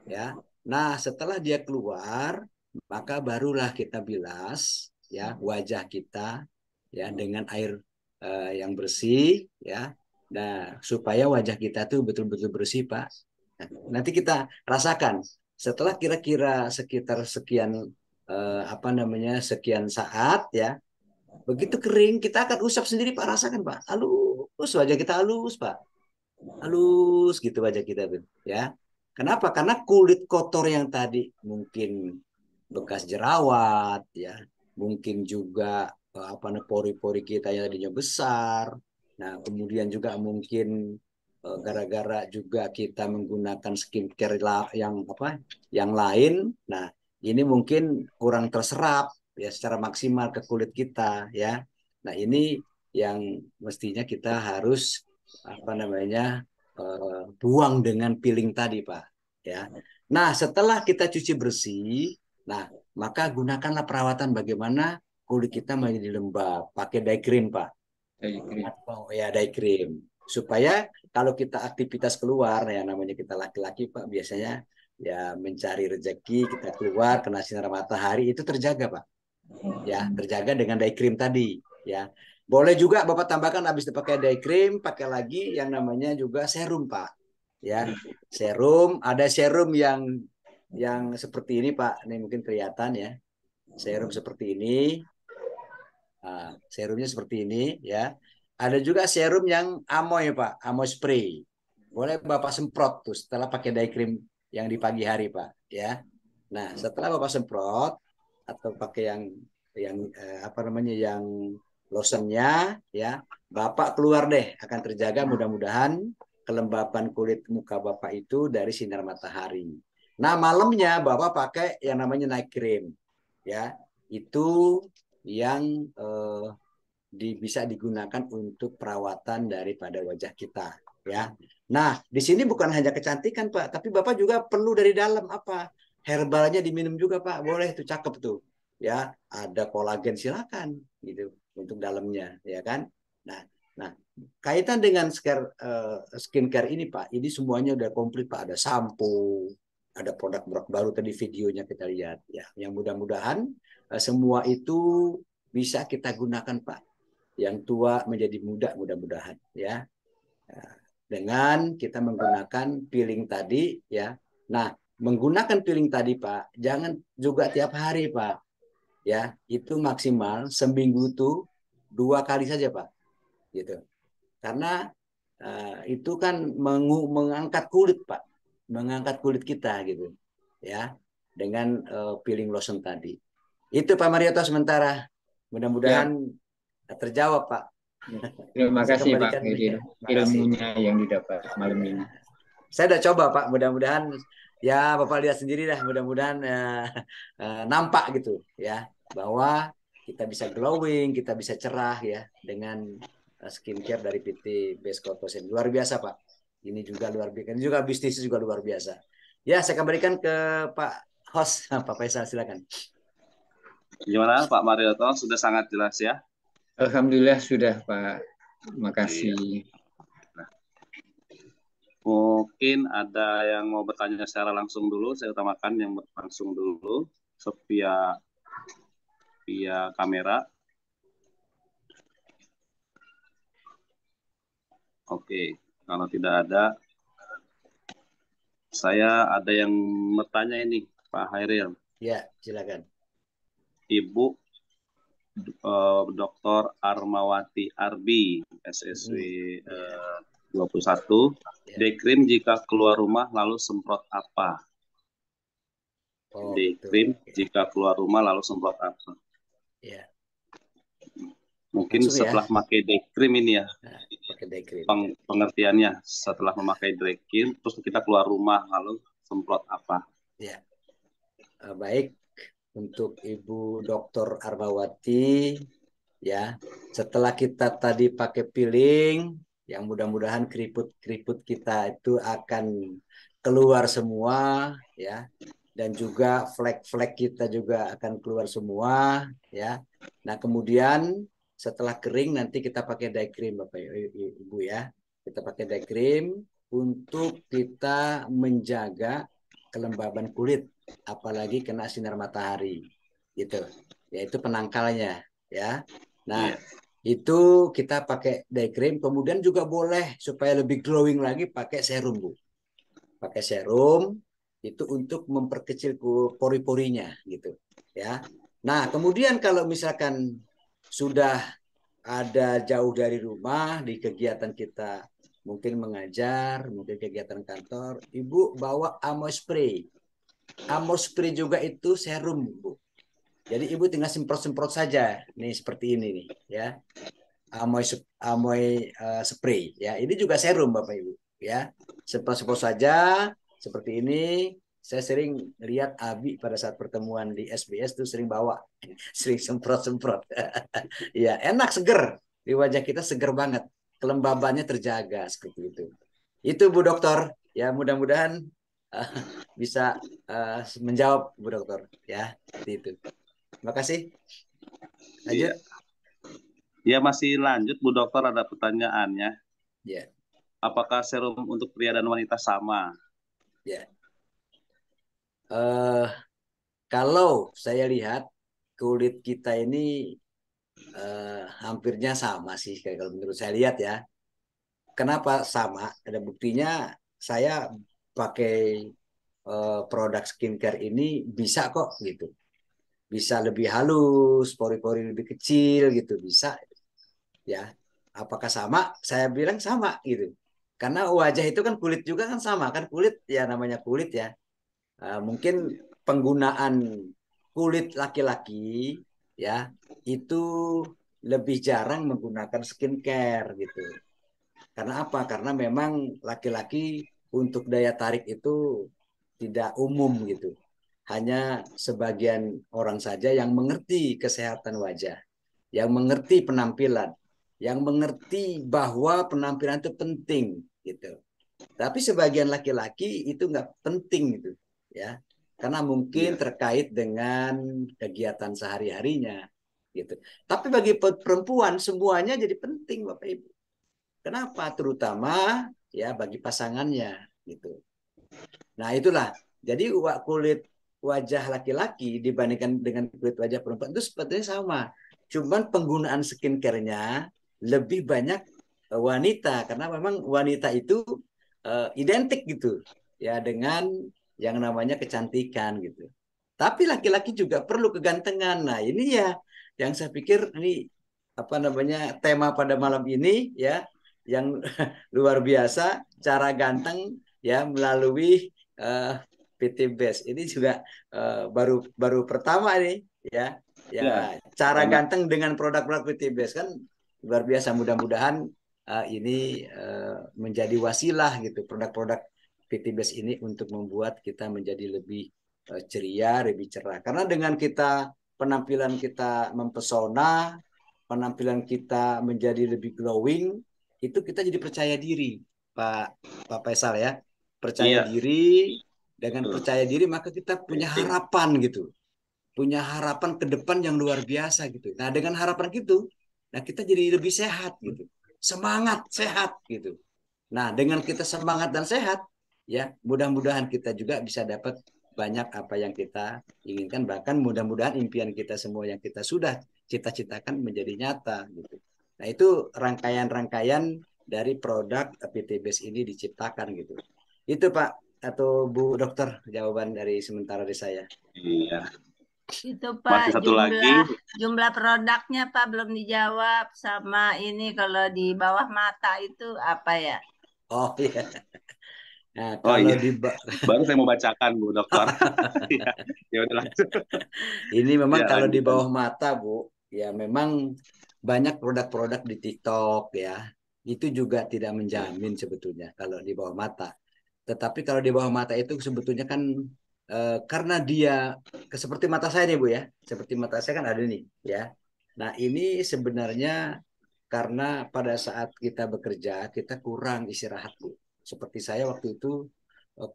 ya. Nah, setelah dia keluar, maka barulah kita bilas ya wajah kita ya dengan air yang bersih ya. Nah, supaya wajah kita tuh betul-betul bersih, Pak. Nah, nanti kita rasakan setelah kira-kira sekitar sekian apa namanya sekian saat ya. Begitu kering, kita akan usap sendiri, Pak. Rasakan, Pak. Halus, wajah kita halus, Pak. Halus gitu wajah kita tuh, ya. Kenapa? Karena kulit kotor yang tadi mungkin bekas jerawat, ya, mungkin juga apa pori-pori kita yang tadinya besar. Nah, kemudian juga mungkin gara-gara juga kita menggunakan skincare yang apa, yang lain. Nah, ini mungkin kurang terserap ya secara maksimal ke kulit kita, ya. Nah, ini yang mestinya kita harus apa namanya buang dengan peeling tadi Pak ya. Nah setelah kita cuci bersih, nah maka gunakanlah perawatan bagaimana kulit kita menjadi lembab pakai day cream Pak. Atau ya day cream supaya kalau kita aktivitas keluar ya namanya kita laki-laki Pak biasanya ya mencari rezeki kita keluar kena sinar matahari itu terjaga Pak ya terjaga dengan day cream tadi ya. Boleh juga Bapak tambahkan habis dipakai day cream, pakai lagi yang namanya juga serum, Pak. Ya. Serum, ada serum yang seperti ini, Pak. Ini mungkin kelihatan ya. Serum seperti ini. Nah, serumnya seperti ini ya. Ada juga serum yang amoy, Pak. Amoy spray. Boleh Bapak semprot tuh setelah pakai day cream yang di pagi hari, Pak, ya. Nah, setelah Bapak semprot atau pakai yang apa namanya yang lotionnya ya Bapak keluar deh akan terjaga mudah-mudahan kelembapan kulit muka Bapak itu dari sinar matahari. Nah malamnya Bapak pakai yang namanya night cream ya itu yang bisa digunakan untuk perawatan daripada wajah kita ya. Nah di sini bukan hanya kecantikan Pak tapi Bapak juga perlu dari dalam apa herbalnya diminum juga Pak boleh tuh cakep tuh ya ada kolagen silakan gitu untuk dalamnya, ya kan? Nah, nah kaitan dengan skincare ini Pak, ini semuanya udah komplit Pak. Ada sampo, ada produk-produk baru tadi videonya kita lihat, ya. Yang mudah-mudahan semua itu bisa kita gunakan Pak. Yang tua menjadi muda mudah-mudahan, ya. Nah, dengan kita menggunakan peeling tadi, ya. Nah, menggunakan peeling tadi Pak, jangan juga tiap hari Pak, ya. Itu maksimal seminggu tuh 2 kali saja Pak, gitu. Karena itu kan mengangkat kulit Pak, mengangkat kulit kita gitu, ya, dengan peeling lotion tadi. Itu Pak Marioto sementara. Ya, Mudah-mudahan terjawab Pak. terima Saya kasih Pak kembalikan. Heri, Makasih. ilmunya yang didapat malam Ya. ini. Saya udah coba Pak, mudah-mudahan ya Bapak lihat sendiri dah, mudah-mudahan nampak gitu ya, bahwa kita bisa glowing, kita bisa cerah ya dengan skincare dari PT Best Corporation. Luar biasa Pak. Ini juga luar biasa. Ini juga bisnis juga luar biasa. Ya, saya kembalikan ke Pak host, Pak Faisal, silakan. Gimana Pak Marioto? Sudah sangat jelas ya? Alhamdulillah sudah Pak. Terima Iya. kasih. Mungkin ada yang mau bertanya secara langsung dulu. Saya utamakan yang langsung dulu via kamera. Oke, kalau tidak ada, saya ada yang bertanya ini, Pak Hairil. Ya, silakan. Ibu Dr. Armawati Arbi, SSW 21. Ya. Day cream jika keluar rumah lalu semprot apa? Day cream jika keluar rumah lalu semprot apa? Ya. Mungkin Langsung setelah ya. memakai day cream ini ya. Nah, pakai day cream. Pengertiannya setelah memakai day cream terus kita keluar rumah lalu semprot apa? Ya. Baik, untuk Ibu Dr. Armawati, ya, setelah kita tadi pakai peeling, yang mudah-mudahan keriput-keriput kita itu akan keluar semua, ya, dan juga flek-flek kita juga akan keluar semua, ya. Nah, kemudian setelah kering nanti kita pakai day cream Bapak Ibu ya. Kita pakai day cream untuk kita menjaga kelembaban kulit, apalagi kena sinar matahari, gitu. Yaitu penangkalnya, ya. Nah, itu kita pakai day cream, kemudian juga boleh supaya lebih glowing lagi pakai serum, Bu. Pakai serum itu untuk memperkecil pori-porinya gitu, ya. Nah, kemudian kalau misalkan sudah ada jauh dari rumah di kegiatan kita, mungkin mengajar, mungkin kegiatan kantor, Ibu bawa Amo Spray. Amo Spray juga itu serum, Bu. Jadi Ibu tinggal semprot-semprot saja, nih seperti ini nih, ya. Amoy spray, ya. Ini juga serum Bapak Ibu, ya. Semprot-semprot saja seperti ini. Saya sering lihat Abi pada saat pertemuan di SBS tuh sering bawa, sering semprot-semprot. Ya, enak, seger. Di wajah kita seger banget. Kelembabannya terjaga seperti itu. Itu Bu Dokter. Ya, mudah-mudahan bisa menjawab Bu Dokter. Ya, seperti itu. Terima kasih. Lanjut. Ya, masih lanjut Bu Dokter, ada pertanyaannya. Ya. Apakah serum untuk pria dan wanita sama? Ya. Kalau saya lihat kulit kita ini hampirnya sama sih kalau menurut saya lihat ya. Kenapa sama? Ada buktinya saya pakai produk skincare ini bisa kok gitu. Bisa lebih halus, pori-pori lebih kecil gitu, bisa ya. Apakah sama? Saya bilang sama gitu. Karena wajah itu kan kulit juga kan sama kan, kulit ya, namanya kulit ya. Mungkin penggunaan kulit laki-laki ya itu lebih jarang menggunakan skincare gitu. Karena apa? Karena memang laki-laki untuk daya tarik itu tidak umum gitu. Hanya sebagian orang saja yang mengerti kesehatan wajah, yang mengerti penampilan, yang mengerti bahwa penampilan itu penting gitu. Tapi sebagian laki-laki itu nggak penting gitu, ya, karena mungkin terkait dengan kegiatan sehari-harinya, gitu. Tapi bagi perempuan semuanya jadi penting Bapak Ibu. Kenapa? Terutama ya bagi pasangannya gitu. Nah, itulah. Jadi kulit wajah laki-laki dibandingkan dengan kulit wajah perempuan itu sepertinya sama. Cuman penggunaan skincare-nya lebih banyak wanita karena memang wanita itu identik gitu ya dengan yang namanya kecantikan gitu. Tapi laki-laki juga perlu kegantengan. Nah, ini ya yang saya pikir ini apa namanya tema pada malam ini ya yang luar biasa cara ganteng ya melalui PT Best. Ini juga baru baru pertama nih ya. Ya, Ya, cara enak. ganteng dengan produk-produk PT Best kan luar biasa. Mudah-mudahan ini menjadi wasilah gitu produk-produk PT Best ini untuk membuat kita menjadi lebih ceria, lebih cerah. Karena dengan kita penampilan kita mempesona, penampilan kita menjadi lebih glowing, itu kita jadi percaya diri, Pak Faisal ya. Percaya Iya, diri, dengan betul. percaya diri maka kita punya Penting. harapan gitu. Punya harapan ke depan yang luar biasa gitu. Nah, dengan harapan gitu, nah kita jadi lebih sehat gitu. Semangat, sehat gitu. Nah, dengan kita semangat dan sehat, ya mudah-mudahan kita juga bisa dapat banyak apa yang kita inginkan. Bahkan mudah-mudahan impian kita semua yang kita sudah cita-citakan menjadi nyata. Gitu. Nah, itu rangkaian-rangkaian dari produk PT Base ini diciptakan gitu. Itu Pak atau Bu Dokter jawaban dari sementara dari saya. Iya. Itu Masih Pak satu lagi. jumlah produknya Pak belum dijawab sama ini kalau di bawah mata itu apa ya? Oh iya. Nah, Oh kalau iya, di baru saya mau bacakan Bu Dokter. Iya, ya udah langsung. ini memang Ya kalau di lanjutan. bawah mata Bu, ya memang banyak produk-produk di TikTok ya. Itu juga tidak menjamin sebetulnya kalau di bawah mata. Tetapi kalau di bawah mata itu sebetulnya kan karena dia seperti mata saya nih Bu ya. Seperti mata saya kan ada nih ya. Nah, ini sebenarnya karena pada saat kita bekerja kita kurang istirahat Bu. Seperti saya waktu itu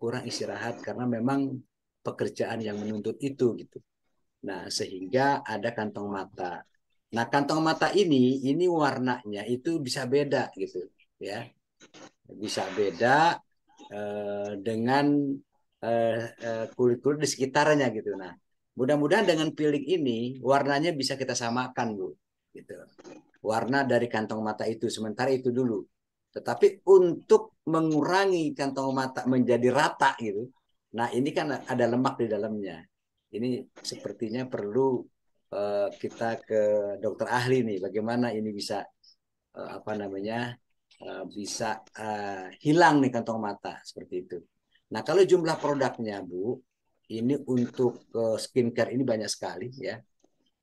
kurang istirahat karena memang pekerjaan yang menuntut itu gitu. Nah, sehingga ada kantong mata. Nah, kantong mata ini warnanya itu bisa beda gitu, ya. Bisa beda dengan kulit-kulit di sekitarnya gitu. Nah, mudah-mudahan dengan peeling ini warnanya bisa kita samakan, Bu. Gitu. Warna dari kantong mata itu sementara itu dulu. Tetapi untuk mengurangi kantong mata menjadi rata gitu. Nah, ini kan ada lemak di dalamnya. Ini sepertinya perlu kita ke dokter ahli nih bagaimana ini bisa apa namanya bisa hilang nih kantong mata seperti itu. Nah, kalau jumlah produknya Bu, ini untuk skincare ini banyak sekali ya.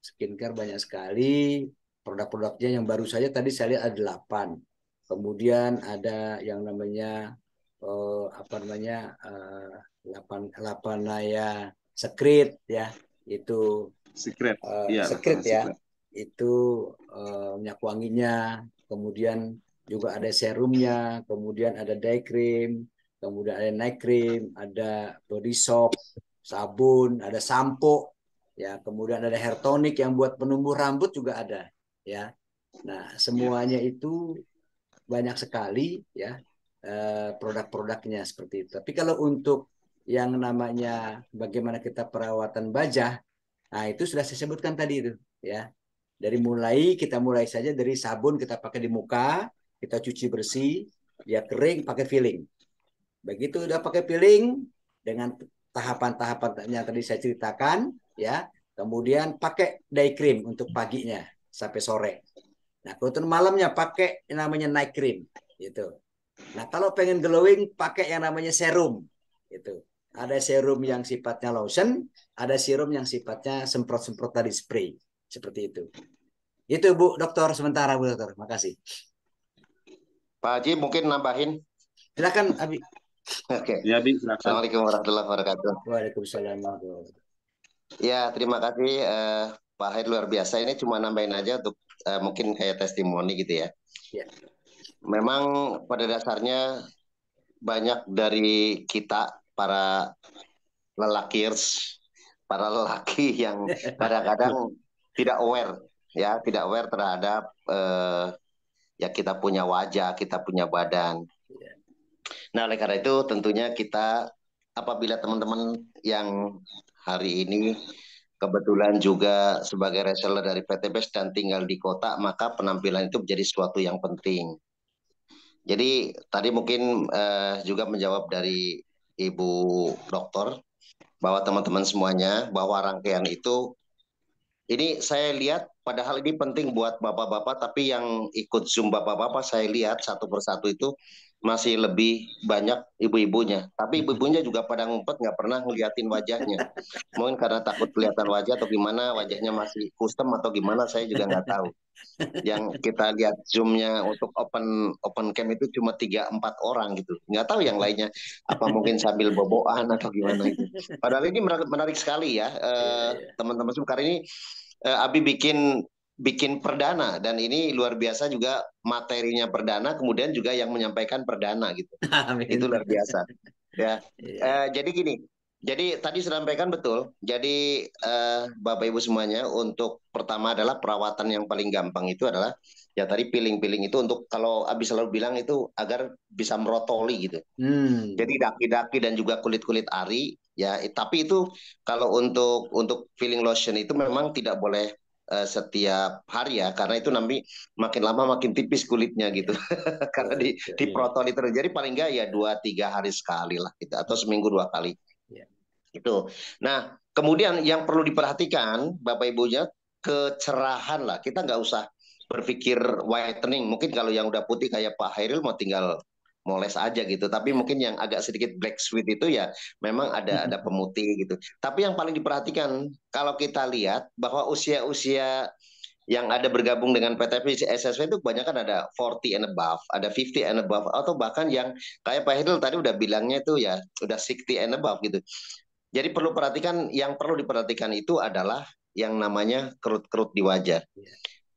Skincare banyak sekali, produk-produknya yang baru saja tadi saya lihat ada 8. Kemudian ada yang namanya apa namanya 8 ya sekret ya itu Secret. Iya, sekret lapangan ya secret. itu minyak wanginya, kemudian juga ada serumnya, kemudian ada day cream, kemudian ada night cream, ada body soap, sabun, ada sampo, ya, kemudian ada hair tonic yang buat penumbuh rambut juga ada, ya. Nah, Iya. semuanya itu banyak sekali, ya, produk-produknya seperti itu. Tapi kalau untuk yang namanya bagaimana kita perawatan wajah, nah itu sudah saya sebutkan tadi itu, ya. Kita mulai saja dari sabun kita pakai di muka, kita cuci bersih, dia kering pakai filling. Begitu udah pakai filling dengan tahapan-tahapan yang tadi saya ceritakan, ya. Kemudian pakai day cream untuk paginya sampai sore. Nah, kemudian malamnya pakai yang namanya night cream, gitu. Nah, kalau pengen glowing pakai yang namanya serum, gitu. Ada serum yang sifatnya lotion, ada serum yang sifatnya semprot-semprot tadi spray, seperti itu. Itu Bu Dokter sementara Bu Dokter. Makasih. Pak Haji mungkin nambahin. Silakan Abi. Oke. Ya, Bi, silakan. Assalamualaikum warahmatullahi wabarakatuh. Waalaikumsalam warahmatullahi wabarakatuh. Ya, terima kasih Pak Haid luar biasa. Ini cuma nambahin aja untuk mungkin kayak testimoni gitu ya. Ya. Memang pada dasarnya banyak dari kita para lelakiers, para lelaki yang kadang-kadang tidak aware ya, tidak aware terhadap ya kita punya wajah, kita punya badan. Nah, oleh karena itu tentunya kita, apabila teman-teman yang hari ini kebetulan juga sebagai reseller dari PTBS dan tinggal di kota, maka penampilan itu menjadi sesuatu yang penting. Jadi tadi mungkin juga menjawab dari Ibu Dokter bahwa teman-teman semuanya, bahwa rangkaian itu, ini saya lihat padahal ini penting buat bapak-bapak, tapi yang ikut Zoom bapak-bapak saya lihat satu persatu itu masih lebih banyak ibu-ibunya. Tapi ibu-ibunya juga pada ngumpet, nggak pernah ngeliatin wajahnya. Mungkin karena takut kelihatan wajah atau gimana, wajahnya masih custom atau gimana, saya juga nggak tahu. Yang kita lihat Zoom-nya untuk open cam itu cuma 3-4 orang gitu. Nggak tahu yang lainnya, apa mungkin sambil boboan atau gimana itu. Padahal ini menarik sekali ya, teman-teman. Karena ini Abi bikin perdana, dan ini luar biasa juga, materinya perdana, kemudian juga yang menyampaikan perdana gitu. Itu luar biasa. Ya, jadi gini. Jadi tadi sudah sampaikan betul. Jadi Bapak Ibu semuanya, untuk pertama adalah perawatan yang paling gampang itu adalah ya tadi piling-piling itu, untuk kalau Abi selalu bilang itu agar bisa merotoli gitu. Jadi daki-daki dan juga kulit-kulit ari ya. Tapi itu kalau untuk peeling lotion itu memang tidak boleh setiap hari ya, karena itu nanti makin lama makin tipis kulitnya gitu. Karena diprotoli terus. Jadi paling enggak ya 2-3 hari sekali lah gitu, atau seminggu 2 kali. Itu. Nah, kemudian yang perlu diperhatikan Bapak Ibunya, kecerahan lah. Kita nggak usah berpikir whitening. Mungkin kalau yang udah putih kayak Pak Hairil mau tinggal moles aja gitu. Tapi mungkin yang agak sedikit black sweet itu ya memang ada pemutih gitu. Tapi yang paling diperhatikan kalau kita lihat bahwa usia-usia yang ada bergabung dengan PTP SSW itu kebanyakan ada 40 and above, ada 50 and above, atau bahkan yang kayak Pak Hairil tadi udah bilangnya itu ya udah 60 and above gitu. Jadi yang perlu diperhatikan itu adalah yang namanya kerut-kerut di wajah.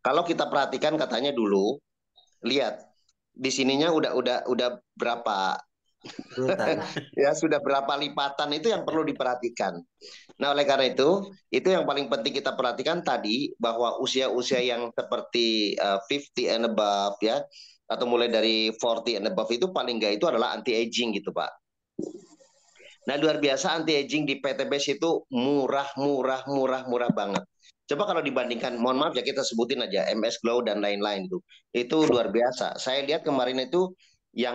Kalau kita perhatikan katanya dulu, lihat di sininya udah berapa ya, sudah berapa lipatan, itu yang perlu diperhatikan. Nah, oleh karena itu yang paling penting kita perhatikan tadi, bahwa usia-usia yang seperti 50 and above ya, atau mulai dari 40 and above itu paling nggak itu adalah anti aging gitu Pak. Nah, luar biasa anti aging di PTBS itu murah banget. Coba kalau dibandingkan, mohon maaf ya kita sebutin aja MS Glow dan lain-lain itu luar biasa. Saya lihat kemarin itu yang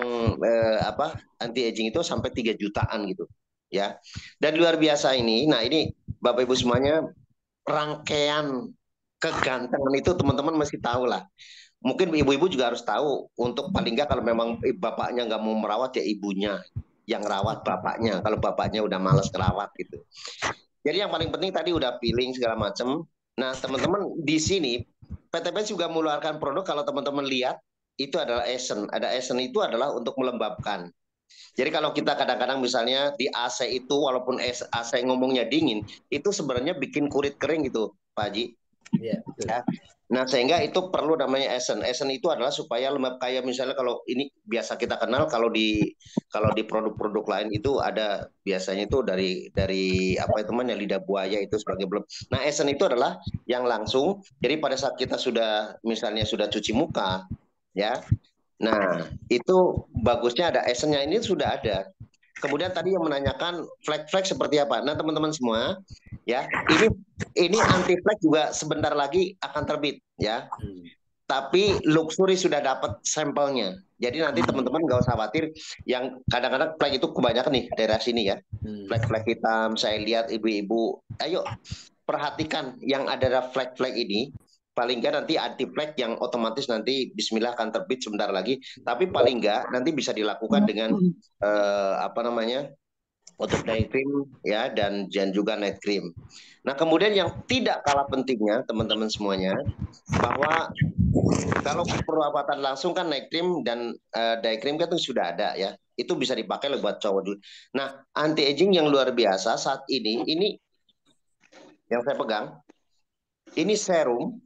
anti aging itu sampai 3 jutaan gitu ya. Dan luar biasa ini. Nah, ini Bapak Ibu semuanya, rangkaian kegantengan itu teman-teman mesti tahu lah. Mungkin ibu-ibu juga harus tahu, untuk paling nggak kalau memang bapaknya nggak mau merawat ya ibunya yang rawat bapaknya, kalau bapaknya udah malas kerawat gitu. Jadi yang paling penting tadi udah peeling segala macam. Nah, teman-teman di sini PTBS juga mengeluarkan produk, kalau teman-teman lihat itu adalah Essence. Ada Essence itu adalah untuk melembabkan. Jadi kalau kita kadang-kadang misalnya di AC itu, walaupun AC ngomongnya dingin, itu sebenarnya bikin kulit kering gitu, Pak Haji. Iya, betul. Ya. Nah, sehingga itu perlu namanya Essence. Essence itu adalah supaya lembab, kayak misalnya kalau ini biasa kita kenal, kalau di produk-produk lain itu ada biasanya itu dari apa itu namanya, lidah buaya itu sebagai belum. Nah, Essence itu adalah yang langsung. Jadi pada saat kita sudah misalnya sudah cuci muka ya. Nah, itu bagusnya ada Essence-nya, ini sudah ada. Kemudian tadi yang menanyakan flek-flek seperti apa. Nah, teman-teman semua, ya, ini anti flek juga sebentar lagi akan terbit, ya. Tapi Luxury sudah dapat sampelnya. Jadi nanti teman-teman nggak usah khawatir. Yang kadang-kadang flek itu kebanyakan nih daerah sini ya. Flek-flek hitam. Saya lihat ibu-ibu, ayo perhatikan yang ada flek-flek ini. Paling nggak nanti anti flek yang otomatis nanti Bismillah akan terbit sebentar lagi. Tapi paling nggak nanti bisa dilakukan dengan untuk night cream ya, dan juga night cream. Nah, kemudian yang tidak kalah pentingnya teman-teman semuanya, bahwa kalau perawatan langsung kan night cream dan day cream kan itu sudah ada ya. Itu bisa dipakai buat cowok dulu. Nah, anti aging yang luar biasa saat ini yang saya pegang, ini serum.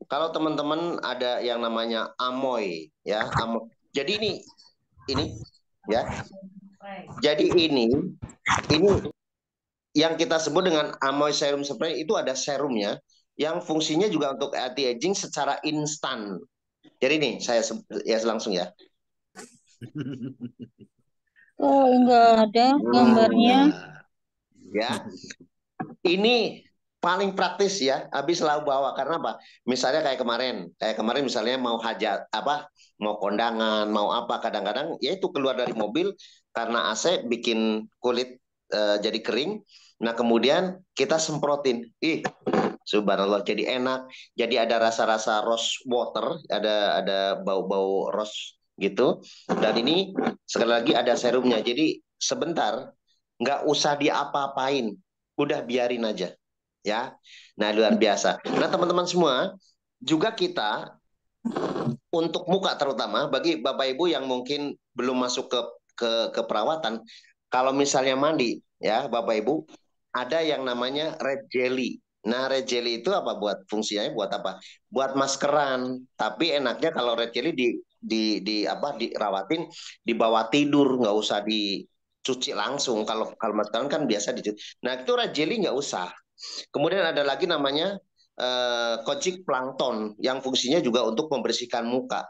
Kalau teman-teman ada yang namanya Amoy ya, Amoy. Jadi ini ya. Jadi ini yang kita sebut dengan Amoy Serum Spray, itu ada serumnya yang fungsinya juga untuk anti aging secara instan. Jadi nih saya ya langsung ya. Oh, enggak ada gambarnya. Ya, ini paling praktis ya. Habis selalu bawa karena apa? Misalnya kayak kemarin misalnya mau hajat apa, mau kondangan, mau apa, kadang-kadang ya itu keluar dari mobil karena AC bikin kulit jadi kering. Nah kemudian kita semprotin, subhanallah jadi enak, jadi ada rasa-rasa rose water, ada bau-bau rose gitu. Dan ini sekali lagi ada serumnya, jadi sebentar nggak usah diapa-apain, udah biarin aja ya. Nah luar biasa. Nah teman-teman semua juga kita untuk muka terutama bagi bapak ibu yang mungkin belum masuk ke perawatan, kalau misalnya mandi ya bapak ibu ada yang namanya red jelly. Nah, red jelly itu apa buat fungsinya buat apa? Buat maskeran. Tapi enaknya kalau red jelly di apa dirawatin di bawah tidur, nggak usah dicuci langsung. Kalau maskeran kan biasa dicuci. Nah, itu red jelly nggak usah. Kemudian ada lagi namanya Kojic Plankton yang fungsinya juga untuk membersihkan muka.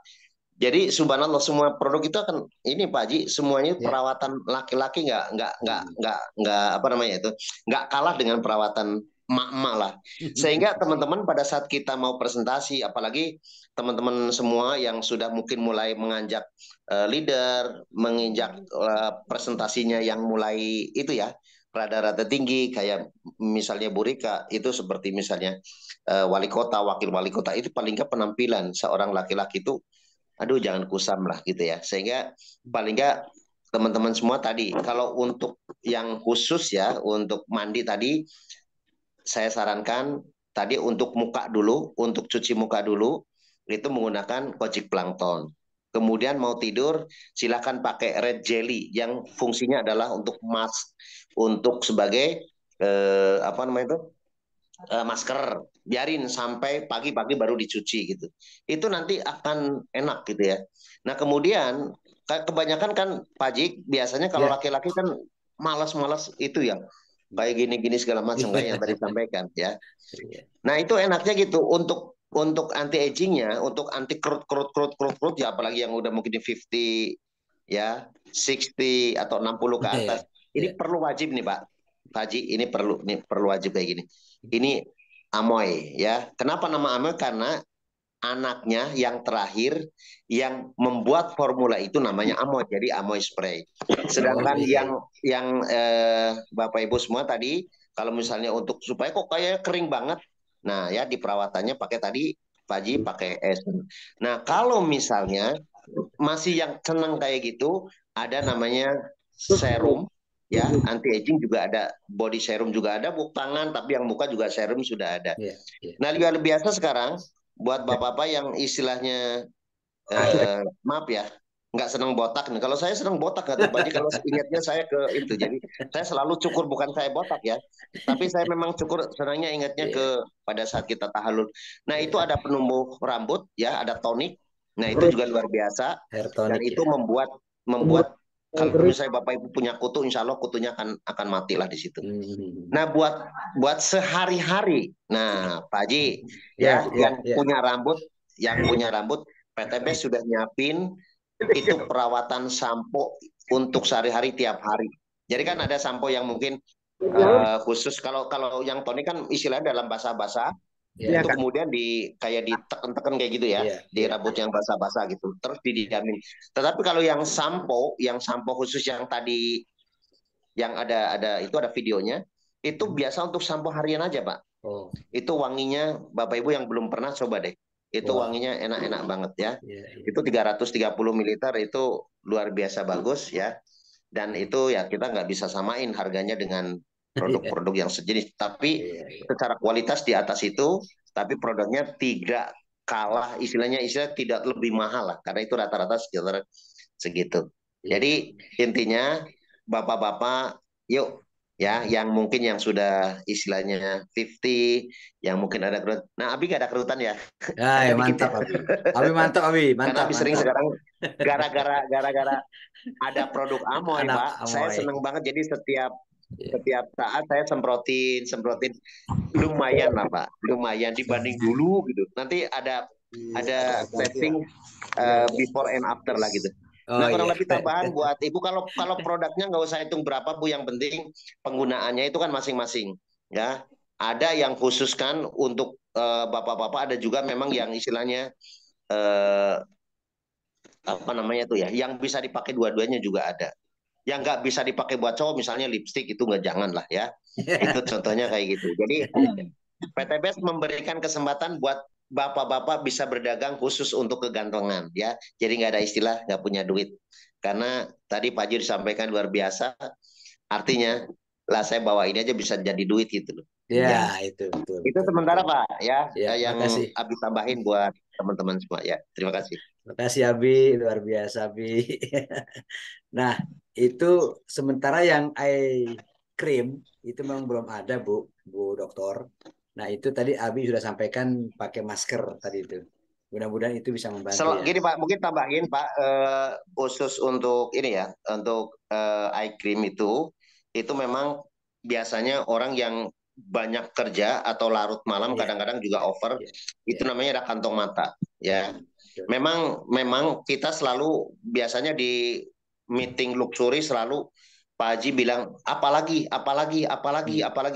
Jadi subhanallah semua produk itu akan ini Pak Haji semuanya perawatan laki-laki nggak apa namanya itu nggak kalah dengan perawatan emak-emak lah. Sehingga teman-teman pada saat kita mau presentasi, apalagi teman-teman semua yang sudah mungkin mulai menganjak leader, menginjak presentasinya yang mulai itu ya rada-rada tinggi kayak misalnya Bu Rika itu seperti misalnya wali kota, wakil wali kota itu paling nggak penampilan seorang laki-laki itu aduh jangan kusam lah gitu ya. Sehingga paling nggak teman-teman semua tadi kalau untuk yang khusus ya untuk mandi tadi saya sarankan tadi untuk muka dulu, untuk cuci muka dulu itu menggunakan Kojic Plankton. Kemudian mau tidur silakan pakai red jelly yang fungsinya adalah untuk mask, untuk sebagai apa namanya itu masker. Biarin sampai pagi-pagi baru dicuci gitu. Itu nanti akan enak gitu ya. Nah kemudian kebanyakan kan Pak Jik biasanya kalau laki-laki kan malas-malas itu ya kayak gini-gini segala macam kayak yang tadi sampaikan ya. Nah itu enaknya gitu untuk anti agingnya, untuk anti kerut ya apalagi yang udah mungkin di 50 ya 60 atau 60 ke atas. Ini perlu wajib nih Pak Haji, ini perlu wajib kayak gini. Ini Amoy ya. Kenapa nama Amoy? Karena anaknya yang terakhir yang membuat formula itu namanya Amoy. Jadi Amoy spray. Sedangkan yang Bapak Ibu semua tadi kalau misalnya untuk supaya kok kayak kering banget. Nah, ya di perawatannya pakai tadi Pak Haji pakai Esen. Nah, kalau misalnya masih yang senang kayak gitu ada namanya serum ya anti aging juga ada, body serum juga ada, tangan tapi yang muka juga serum sudah ada. Nah luar biasa sekarang buat bapak-bapak yang istilahnya maaf ya nggak senang botak nih. Kalau saya senang botak kata Pak Haji, kalau ingatnya saya ke itu, jadi saya selalu cukur, bukan saya botak ya, tapi saya memang cukur senangnya ingatnya ke pada saat kita tahallul. Nah itu ada penumbuh rambut ya, ada tonik. Nah itu juga luar biasa dan itu membuat kalau misalnya Bapak Ibu punya kutu, insya Allah kutunya akan mati lah di situ. Nah buat sehari-hari, nah Pak Haji yang punya rambut, PTB sudah nyiapin itu perawatan sampo untuk sehari-hari tiap hari. Jadi kan ada sampo yang mungkin khusus kalau yang tonik kan istilahnya dalam bahasa itu kemudian kayak ditekan-tekan kayak gitu ya, di rambut yang basah-basah gitu, terus didiamin. Tetapi kalau yang sampo khusus yang tadi yang ada itu ada videonya, itu biasa untuk sampo harian aja Pak. Itu wanginya Bapak Ibu yang belum pernah coba deh. Itu wanginya enak-enak banget ya. Itu 330 ml itu luar biasa bagus ya. Dan itu ya kita nggak bisa samain harganya dengan produk-produk yang sejenis, tapi secara kualitas di atas itu, tapi produknya tidak kalah, istilahnya tidak lebih mahal lah, karena itu rata-rata sekitar segitu. Jadi intinya bapak-bapak yuk ya, yang mungkin yang sudah istilahnya 50, yang mungkin ada kerutan. Nah Abi gak ada kerutan ya? Ya mantap Abi. Abi mantap Abi, Karena mantap. Abi sering sekarang gara-gara ada produk Amoy Pak, saya senang banget. Jadi setiap Setiap saat saya semprotin lumayan lah Pak, lumayan dibanding dulu gitu. Nanti ada testing before and after lah gitu. Nah, kurang lebih tambahan buat Ibu, kalau produknya nggak usah hitung berapa Bu, yang penting penggunaannya itu kan masing-masing ya. Ada yang khususkan untuk bapak-bapak, ada juga memang yang istilahnya apa namanya tuh ya, yang bisa dipakai dua-duanya juga ada. Yang nggak bisa dipakai buat cowok, misalnya lipstick, itu nggak, jangan lah ya. Itu contohnya kayak gitu. Jadi PTBS memberikan kesempatan buat bapak-bapak bisa berdagang khusus untuk kegantengan ya. Jadi nggak ada istilah nggak punya duit. Karena tadi Pak Haji disampaikan luar biasa, artinya lah saya bawa ini aja bisa jadi duit gitu loh. Ya, itu betul. Itu sementara Pak ya, yang makasih. Abi tambahin buat teman-teman semua ya. Terima kasih. Terima kasih Abi, luar biasa Abi. Nah, itu sementara yang eye cream itu memang belum ada Bu Dokter. Nah, itu tadi Abi sudah sampaikan pakai masker tadi itu. Mudah-mudahan itu bisa membantu ya. Gini Pak, mungkin tambahin Pak, khusus untuk ini ya, untuk eye cream itu memang biasanya orang yang banyak kerja atau larut malam, kadang-kadang juga over, itu namanya ada kantong mata ya. Memang kita selalu biasanya di meeting luxury selalu Pak Haji bilang apalagi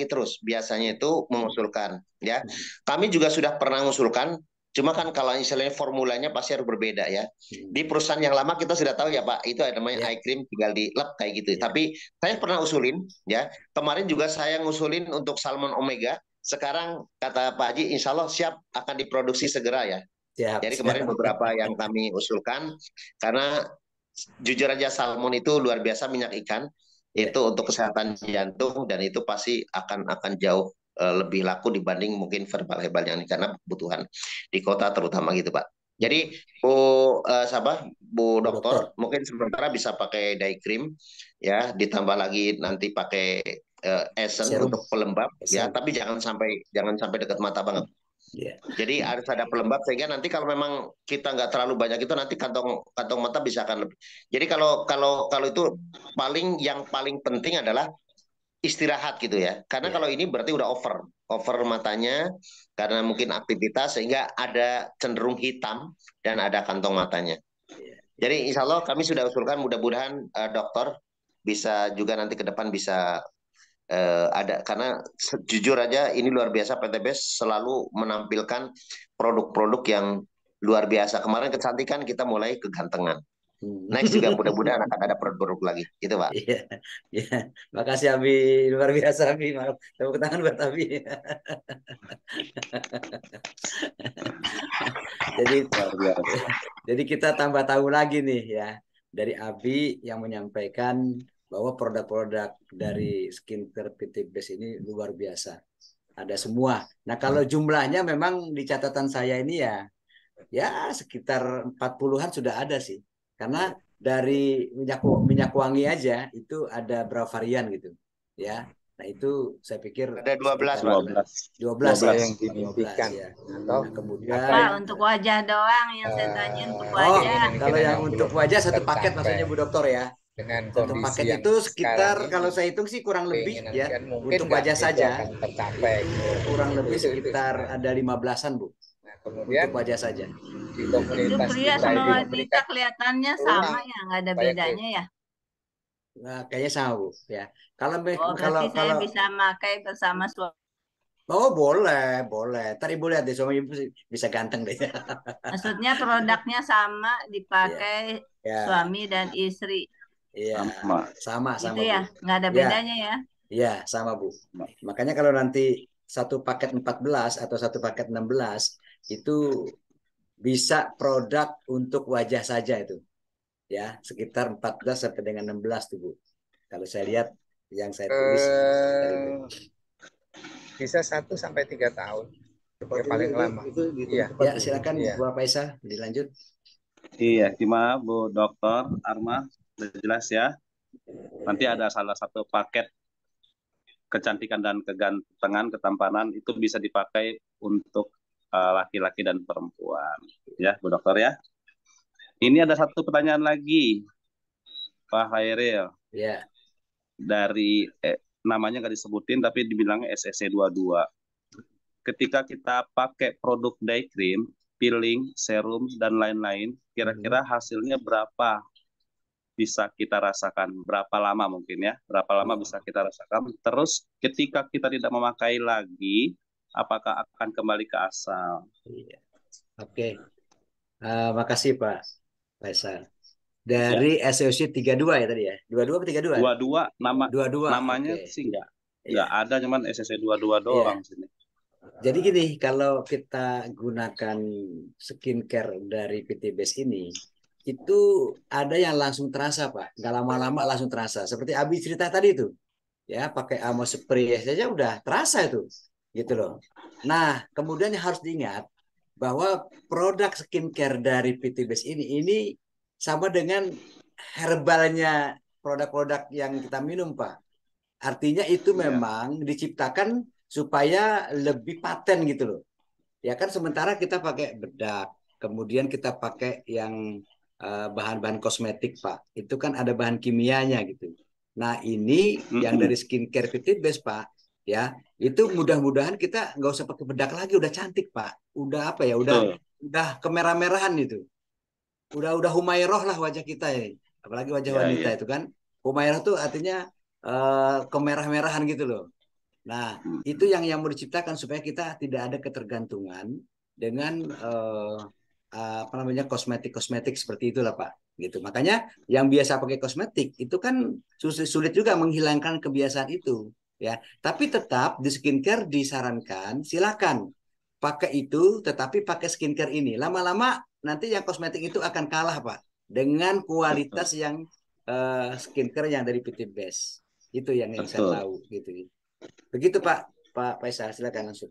terus, biasanya itu mengusulkan ya. Kami juga sudah pernah mengusulkan, cuma kan kalau istilahnya formulanya pasti harus berbeda ya. Di perusahaan yang lama kita sudah tahu ya Pak, itu ada namanya eye cream, tinggal dilap kayak gitu. Tapi saya pernah usulin ya, kemarin juga saya ngusulin untuk salmon omega. Sekarang kata Pak Haji, insya Allah siap, akan diproduksi segera ya. Jadi kemarin beberapa yang kami usulkan, karena jujur aja salmon itu luar biasa minyak ikan, itu untuk kesehatan jantung, dan itu pasti akan jauh lebih laku dibanding mungkin herbal yang ini, karena kebutuhan di kota terutama gitu Pak. Jadi Bu Dokter, mungkin sementara bisa pakai day cream ya, ditambah lagi nanti pakai essence untuk pelembab ya, tapi jangan sampai dekat mata banget. Jadi harus ada pelembab, sehingga nanti kalau memang kita nggak terlalu banyak itu, nanti kantong mata bisa akan lebih. Jadi kalau itu yang paling penting adalah istirahat gitu ya. Karena kalau ini berarti udah over matanya, karena mungkin aktivitas, sehingga ada cenderung hitam dan ada kantong matanya. Jadi insya Allah kami sudah usulkan, mudah-mudahan dokter bisa juga nanti ke depan bisa ada, karena jujur aja ini luar biasa, PTBS selalu menampilkan produk-produk yang luar biasa. Kemarin kecantikan, kita mulai kegantengan. Next juga mudah-mudahan akan ada produk-produk lagi, gitu Pak. Iya. Makasih Abi, luar biasa Abi. Maaf, tepuk tangan buat Abi. Jadi kita tambah tahu lagi nih ya, dari Abi yang menyampaikan bahwa produk-produk dari skincare PTBS ini luar biasa. Ada semua. Nah, kalau jumlahnya memang di catatan saya ini ya sekitar 40-an sudah ada sih. Karena dari minyak wangi aja itu ada berapa varian gitu. Ya. Nah, itu saya pikir ada 12 yang dimimpikan ya. Atau kemudian Pak, untuk wajah doang yang saya tanya, untuk wajah. Kalau yang untuk wajah satu paket maksudnya Bu Dokter ya. Dengan satu paket itu sekitar kalau saya hitung sih kurang lebih ya, untuk wajah saja tercapai. Kurang lebih sekitar ada 15-an Bu. Nah, kemudian untuk wajah saja. Di komunitas itu pria sama wanita kelihatannya sama ya, nggak ada bedanya ya? Nah, kayaknya sama Bu ya. Berarti saya bisa pakai bersama suami. Oh boleh. Ntar Ibu lihat deh, suami Ibu bisa ganteng deh. Maksudnya produknya sama dipakai suami dan istri. Iya, sama itu Bu. ya, nggak ada bedanya ya? Iya, sama Bu. Makanya kalau nanti satu paket 14 atau satu paket 16 itu bisa produk untuk wajah saja itu. Ya, sekitar 14 sampai dengan 16 tuh Bu. Kalau saya lihat yang saya tulis bisa 1 sampai 3 tahun. Yang paling lama. Iya. Ya, silakan Bu Faisal dilanjut. Iya, gimana Bu Dokter Arma? Sudah jelas ya. Nanti ada salah satu paket kecantikan dan kegantengan, ketampanan, itu bisa dipakai untuk laki-laki dan perempuan. Ya, Bu Dokter ya. Ini ada satu pertanyaan lagi, Pak Hairil. Ya. Dari namanya nggak disebutin tapi dibilangnya SSC 22. Ketika kita pakai produk day cream, peeling, serum dan lain-lain, kira-kira hasilnya berapa bisa kita rasakan, berapa lama mungkin ya, berapa lama bisa kita rasakan. Terus ketika kita tidak memakai lagi, apakah akan kembali ke asal? Iya. Oke. Makasih Pak Faisal. Dari SOC 32 ya tadi ya? 22 atau 32? 22 22. namanya Oke. sih nggak Iya. ada, cuman SSC 22 doang sini. Jadi gini, kalau kita gunakan skincare dari PT Base ini, itu ada yang langsung terasa Pak. Nggak lama-lama langsung terasa. Seperti Abi cerita tadi itu. Ya, pakai Amo Spray saja udah terasa itu. Gitu loh. Nah, kemudian yang harus diingat bahwa produk skincare dari PT Base ini sama dengan herbalnya produk-produk yang kita minum, Pak. Artinya itu memang diciptakan supaya lebih paten gitu loh. Ya kan sementara kita pakai bedak, kemudian kita pakai yang bahan-bahan kosmetik, Pak. Itu kan ada bahan kimianya gitu. Nah, ini yang dari skincare PT Base, Pak, ya, itu mudah-mudahan kita nggak usah pakai bedak lagi, udah cantik, Pak. Udah apa ya? Udah kemerah-merahan itu. Udah Humairah lah wajah kita ya. Apalagi wajah wanita itu kan. Humairah tuh artinya kemerah-merahan gitu loh. Nah, itu yang mau diciptakan supaya kita tidak ada ketergantungan dengan apa namanya kosmetik seperti itulah Pak. Gitu. Makanya yang biasa pakai kosmetik itu kan sulit juga menghilangkan kebiasaan itu, ya. Tapi tetap di skincare disarankan silakan pakai itu, tetapi pakai skincare ini. Lama-lama nanti yang kosmetik itu akan kalah Pak dengan kualitas yang skincare yang dari PT Base. Itu yang saya tahu gitu. Begitu Pak Faisal, silakan langsung.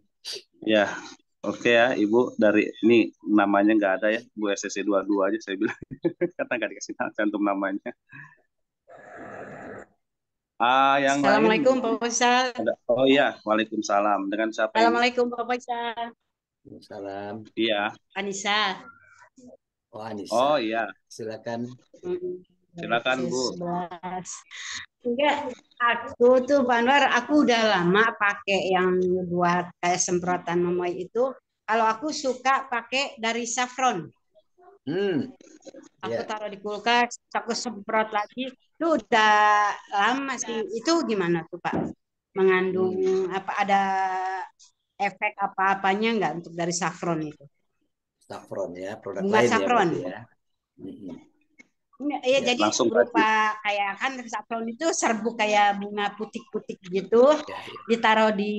Ya, oke ya Ibu, dari ini namanya nggak ada ya, Bu SSC 22 aja saya bilang. Karena nggak dikasih cantum namanya. Yang Assalamualaikum lain, Pak Faisal. Oh iya, waalaikumsalam. Dengan siapa ini? Assalamualaikum Pak Faisal. Salam. Iya. Anissa. Oh Anissa. Oh iya. Silakan. Silakan Bu. Enggak, aku tuh Pak Anwar, aku udah lama pakai yang buat kayak semprotan memoy itu. Kalau aku suka pakai dari saffron. Aku taruh di kulkas, aku semprot lagi. Itu udah lama sih. Itu gimana tuh Pak? Mengandung apa, ada efek apa-apanya nggak untuk dari saffron itu? Saffron ya, produk bunga lain saffron. Ya. Iya, jadi berupa kayak kan saffron itu serbuk kayak bunga putih-putih gitu, ditaruh di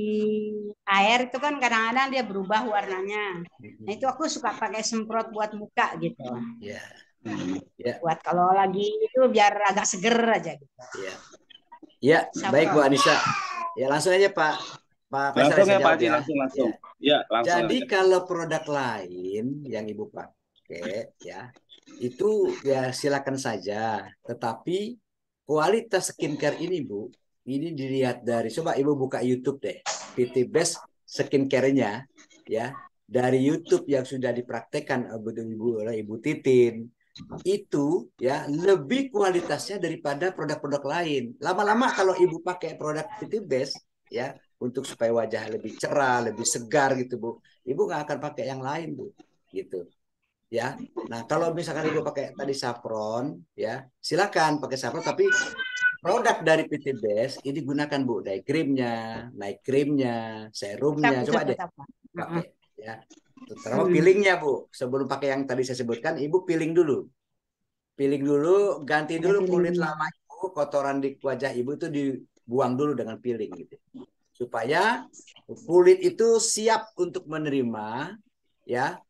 air itu kan kadang-kadang dia berubah warnanya. Nah itu aku suka pakai semprot buat muka gitu. Buat kalau lagi itu biar agak seger aja gitu. Ya, baik Bu Anissa. Ya langsung aja Pak Faisal, langsung ya Pak Haji, langsung. Ya, langsung. Jadi aja. Kalau produk lain yang Ibu pakai ya, itu ya silakan saja. Tetapi kualitas skincare ini Bu, ini dilihat dari, coba Ibu buka YouTube deh, PT Base skincare-nya ya, dari YouTube yang sudah dipraktekkan Ibu Titin, itu ya lebih kualitasnya daripada produk-produk lain. Lama-lama kalau Ibu pakai produk PT Base ya, untuk supaya wajah lebih cerah, lebih segar gitu Bu, Ibu nggak akan pakai yang lain Bu, gitu. Ya, nah kalau misalkan Ibu pakai tadi saffron, ya silakan pakai saffron. Tapi produk dari PT Base ini gunakan Bu, day creamnya, night creamnya, serumnya, coba deh pakai. Ya, terutama peelingnya Bu. Sebelum pakai yang tadi saya sebutkan, Ibu peeling dulu, ganti dulu kulit lama Ibu, kotoran di wajah Ibu itu dibuang dulu dengan peeling gitu, supaya kulit itu siap untuk menerima ya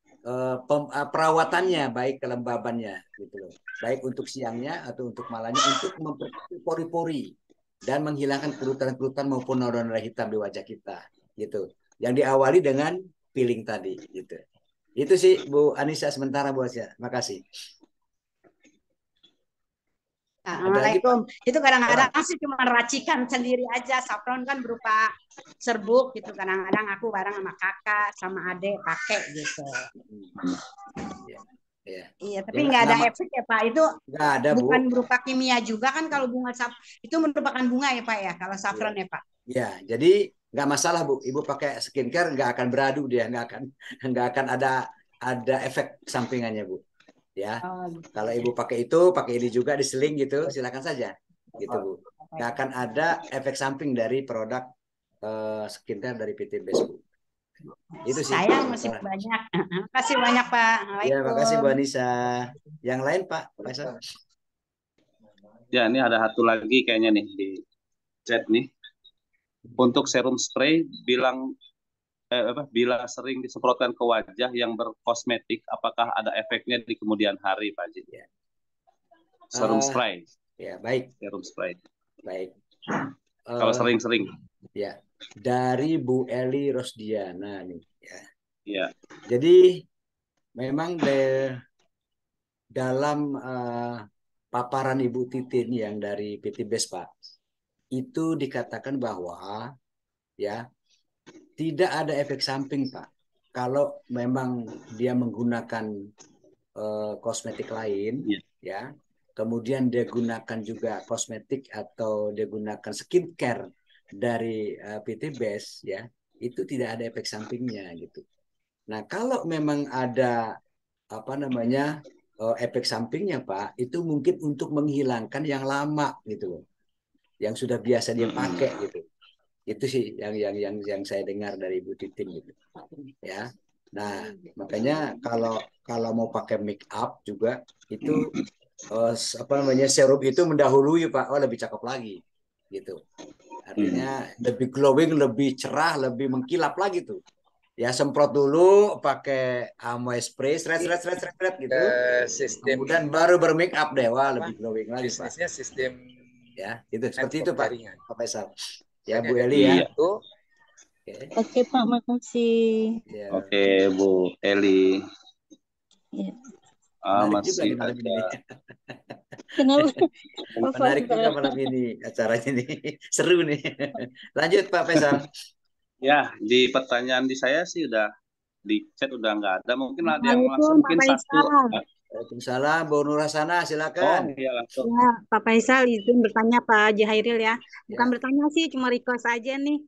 perawatannya, baik kelembabannya gitu loh, baik untuk siangnya atau untuk malamnya, untuk memperbaiki pori-pori dan menghilangkan kerutan-kerutan maupun noda-noda hitam di wajah kita gitu, yang diawali dengan peeling tadi gitu. Itu sih Bu Anissa sementara Bu Asia. Makasih. Assalamualaikum. Itu kadang-kadang sih cuma racikan sendiri aja. Saffron kan berupa serbuk gitu. Kadang-kadang aku bareng sama kakak, sama adik pakai gitu. Ya. Iya, tapi Yang nggak ada nama efek ya Pak. Itu nggak ada Bu. bukan berupa kimia juga kan kalau itu merupakan bunga ya Pak ya, kalau Ya. saffron ya Pak. Ya, jadi nggak masalah Bu. Ibu pakai skincare nggak akan beradu dia, nggak akan ada efek sampingannya Bu. Ya, Oh, gitu. kalau Ibu pakai itu, pakai ini juga diseling gitu, silakan saja, gitu Bu. Nggak akan ada efek samping dari produk skincare dari PT Best Bu. Itu sih. Saya masih banyak. Makasih banyak Pak. Ya, makasih Bu Waalaikumsalam. Anissa. Yang lain Pak Faisal? Ya, ini ada satu lagi kayaknya nih di chat nih. Untuk serum spray bila sering disemprotkan ke wajah yang berkosmetik, apakah ada efeknya di kemudian hari, Pak Haji? Ya. Serum spray. Ya, baik. Serum spray. Baik. Kalau sering-sering. Ya, dari Bu Eli Rosdiana nih. Ya. Ya. Jadi memang dalam paparan Ibu Titin yang dari PT Best Pak, itu dikatakan bahwa ya tidak ada efek samping Pak. Kalau memang dia menggunakan kosmetik lain, ya, kemudian dia gunakan juga kosmetik atau dia gunakan skincare dari PT Best, ya, itu tidak ada efek sampingnya gitu. Nah, kalau memang ada apa namanya efek sampingnya Pak, itu mungkin untuk menghilangkan yang lama gitu loh, yang sudah biasa dia pakai gitu. Itu sih yang saya dengar dari Bu Titin gitu, ya. Nah, makanya kalau mau pakai make up juga itu apa namanya serum itu mendahului Pak, lebih cakep lagi gitu. Artinya lebih glowing, lebih cerah, lebih mengkilap lagi tuh. Ya semprot dulu pakai Amoy spray, seret gitu. Sistem Kemudian baru bermake up deh, wah lebih glowing lagi Pak. bisnisnya sistem Ya, itu seperti itu Pak. Pak Faisal. Ya Bu Ini ada Eli ya. itu. Oke Pak, makasih. Ya. Oke Bu Eli. Ya. Menarik juga Masih nih malam ada. ini. Kenapa? Menarik juga malam ini acaranya nih. Seru nih. Lanjut Pak Faisal. Ya, di pertanyaan di saya sih udah di chat udah nggak ada. Mungkin ada yang langsung mungkin satu. Waalaikumsalam, Bu Nur Hasana, silakan. Oh iya langsung. Ya, Pak Faisal izin bertanya Pak Haji Hairil ya. Bukan bertanya sih, cuma request aja nih.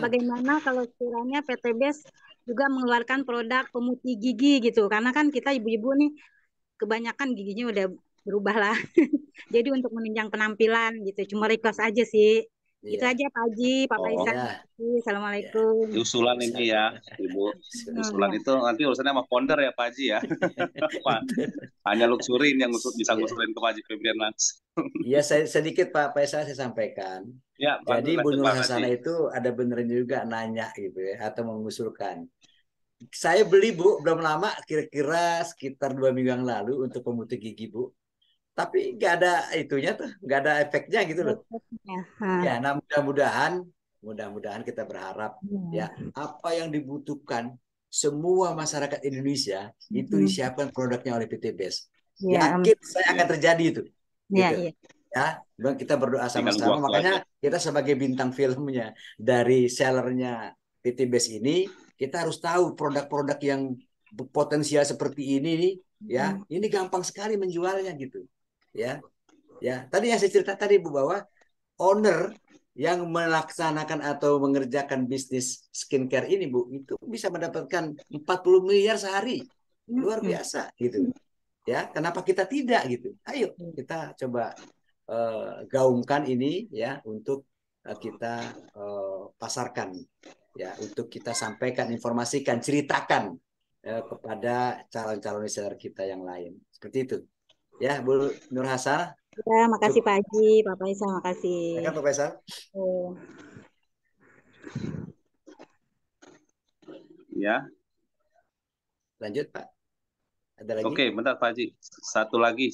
Bagaimana kalau sekiranya PT Best juga mengeluarkan produk pemutih gigi gitu? Karena kan kita ibu-ibu nih kebanyakan giginya udah berubah lah. Jadi untuk menunjang penampilan gitu. Cuma request aja sih. Itu aja Pak Haji, Pak Faisal. Assalamualaikum. Usulan ini ya, Ibu. Usulan itu nanti urusannya sama founder ya Pak Haji ya. Hanya Luxurin yang bisa ngusulin ke Pak Haji Febrian langsung. Iya, sedikit Pak Faisal saya sampaikan. Ya, jadi Bu Nur Hasana itu ada benernya juga nanya gitu ya, atau mengusulkan. Saya beli Bu, belum lama, kira-kira sekitar 2 minggu yang lalu untuk pemutih gigi Bu. Tapi nggak ada itunya tuh, nggak ada efeknya gitu loh. Ya, nah mudah-mudahan kita berharap ya apa yang dibutuhkan semua masyarakat Indonesia itu disiapkan produknya oleh PT Best. Yakin saya akan terjadi itu. Gitu. Ya, kita berdoa sama-sama. Makanya kita sebagai bintang filmnya dari sellernya PT Best ini, kita harus tahu produk-produk yang potensial seperti ini nih, ya, ini gampang sekali menjualnya gitu. Ya, tadi yang saya cerita tadi Bu, bahwa owner yang melaksanakan atau mengerjakan bisnis skincare ini Bu, itu bisa mendapatkan 40 miliar sehari, luar biasa gitu. Ya, kenapa kita tidak gitu? Ayo kita coba gaungkan ini ya untuk kita pasarkan ya, untuk kita sampaikan, informasikan, ceritakan kepada calon-calon reseller kita yang lain. Seperti itu. Ya, Bu Nur Hasana. Ya, makasih Pak Haji, Pak Faisal, makasih. Ya, Pak Faisal. Ya. Lanjut Pak. Ada lagi? Oke, bentar Pak Haji. Satu lagi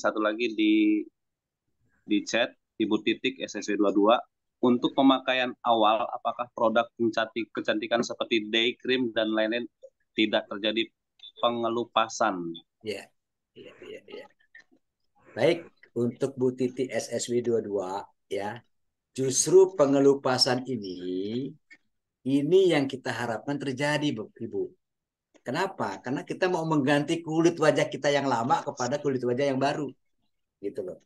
di chat Ibu Titik SSW22. Untuk pemakaian awal, apakah produk kecantikan seperti day cream dan lain-lain tidak terjadi pengelupasan? Iya. Baik, untuk Bu Titi SSW22 ya, justru pengelupasan ini yang kita harapkan terjadi Ibu. Kenapa? Karena kita mau mengganti kulit wajah kita yang lama kepada kulit wajah yang baru, gitu loh.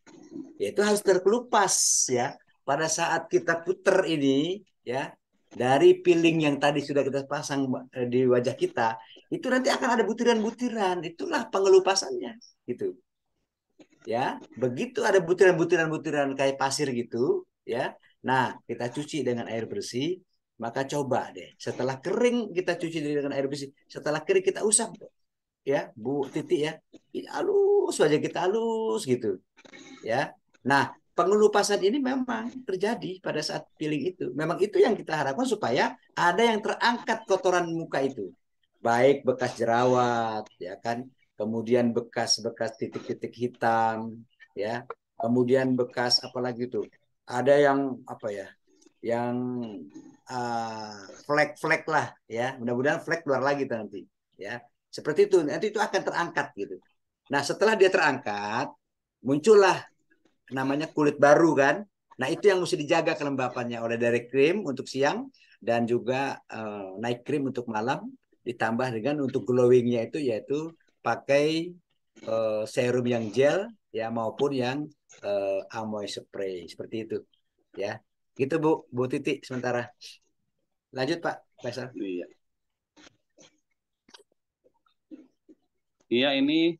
Itu harus terkelupas ya. Pada saat kita puter ini ya, dari peeling yang tadi sudah kita pasang di wajah kita, itu nanti akan ada butiran-butiran. Itulah pengelupasannya, gitu. Ya, begitu ada butiran-butiran kayak pasir gitu, ya. Nah, kita cuci dengan air bersih, maka coba deh. Setelah kering kita cuci dengan air bersih. Setelah kering kita usap, ya, Bu Titi ya. Halus wajah kita halus gitu, ya. Nah, pengelupasan ini memang terjadi pada saat peeling itu. Memang itu yang kita harapkan supaya ada yang terangkat kotoran muka itu. Baik bekas jerawat, ya kan? Kemudian bekas-bekas titik-titik hitam, ya. Kemudian bekas apalagi itu? Ada yang apa ya? Yang flek-flek lah, ya. Mudah-mudahan flek keluar lagi nanti, ya. Seperti itu. Nanti itu akan terangkat gitu. Nah, setelah dia terangkat, muncullah namanya kulit baru kan. Nah, itu yang mesti dijaga kelembapannya oleh dari krim untuk siang dan juga night cream untuk malam, ditambah dengan untuk glowingnya itu yaitu pakai serum yang gel ya maupun yang amoy spray seperti itu ya. Gitu Bu Titi sementara. Lanjut Pak Faisal. Iya. Iya, ini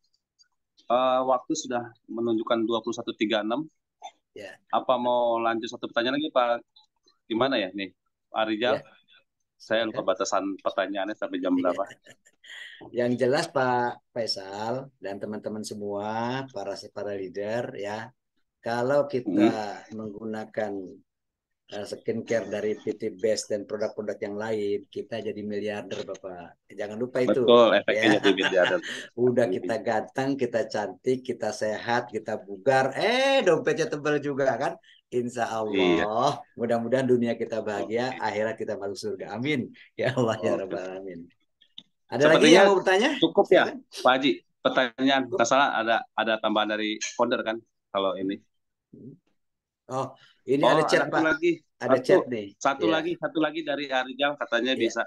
waktu sudah menunjukkan 21.36. Ya. Apa mau lanjut satu pertanyaan lagi Pak? Gimana ya nih Pak Rizal? Ya. Saya lupa batasan pertanyaannya sampai jam berapa. Yang jelas Pak Faisal dan teman-teman semua, para leader ya, kalau kita menggunakan skincare dari PT Best dan produk-produk yang lain, kita jadi miliarder Bapak. Jangan lupa itu. Betul, efeknya ya. jadi miliarder. Udah kita ganteng, kita cantik, kita sehat, kita bugar, dompetnya tebal juga kan. Insya Allah, mudah-mudahan dunia kita bahagia, akhirat kita masuk surga. Amin. Ya Allah ya Rabbal Alamin. Ada lagi yang mau bertanya? Cukup ya, Pak Haji. Pertanyaan, nggak salah ada tambahan dari founder kan kalau ini. Oh, ini ada chat Pak. Lagi. Ada chat nih. Satu lagi dari Arijal katanya bisa.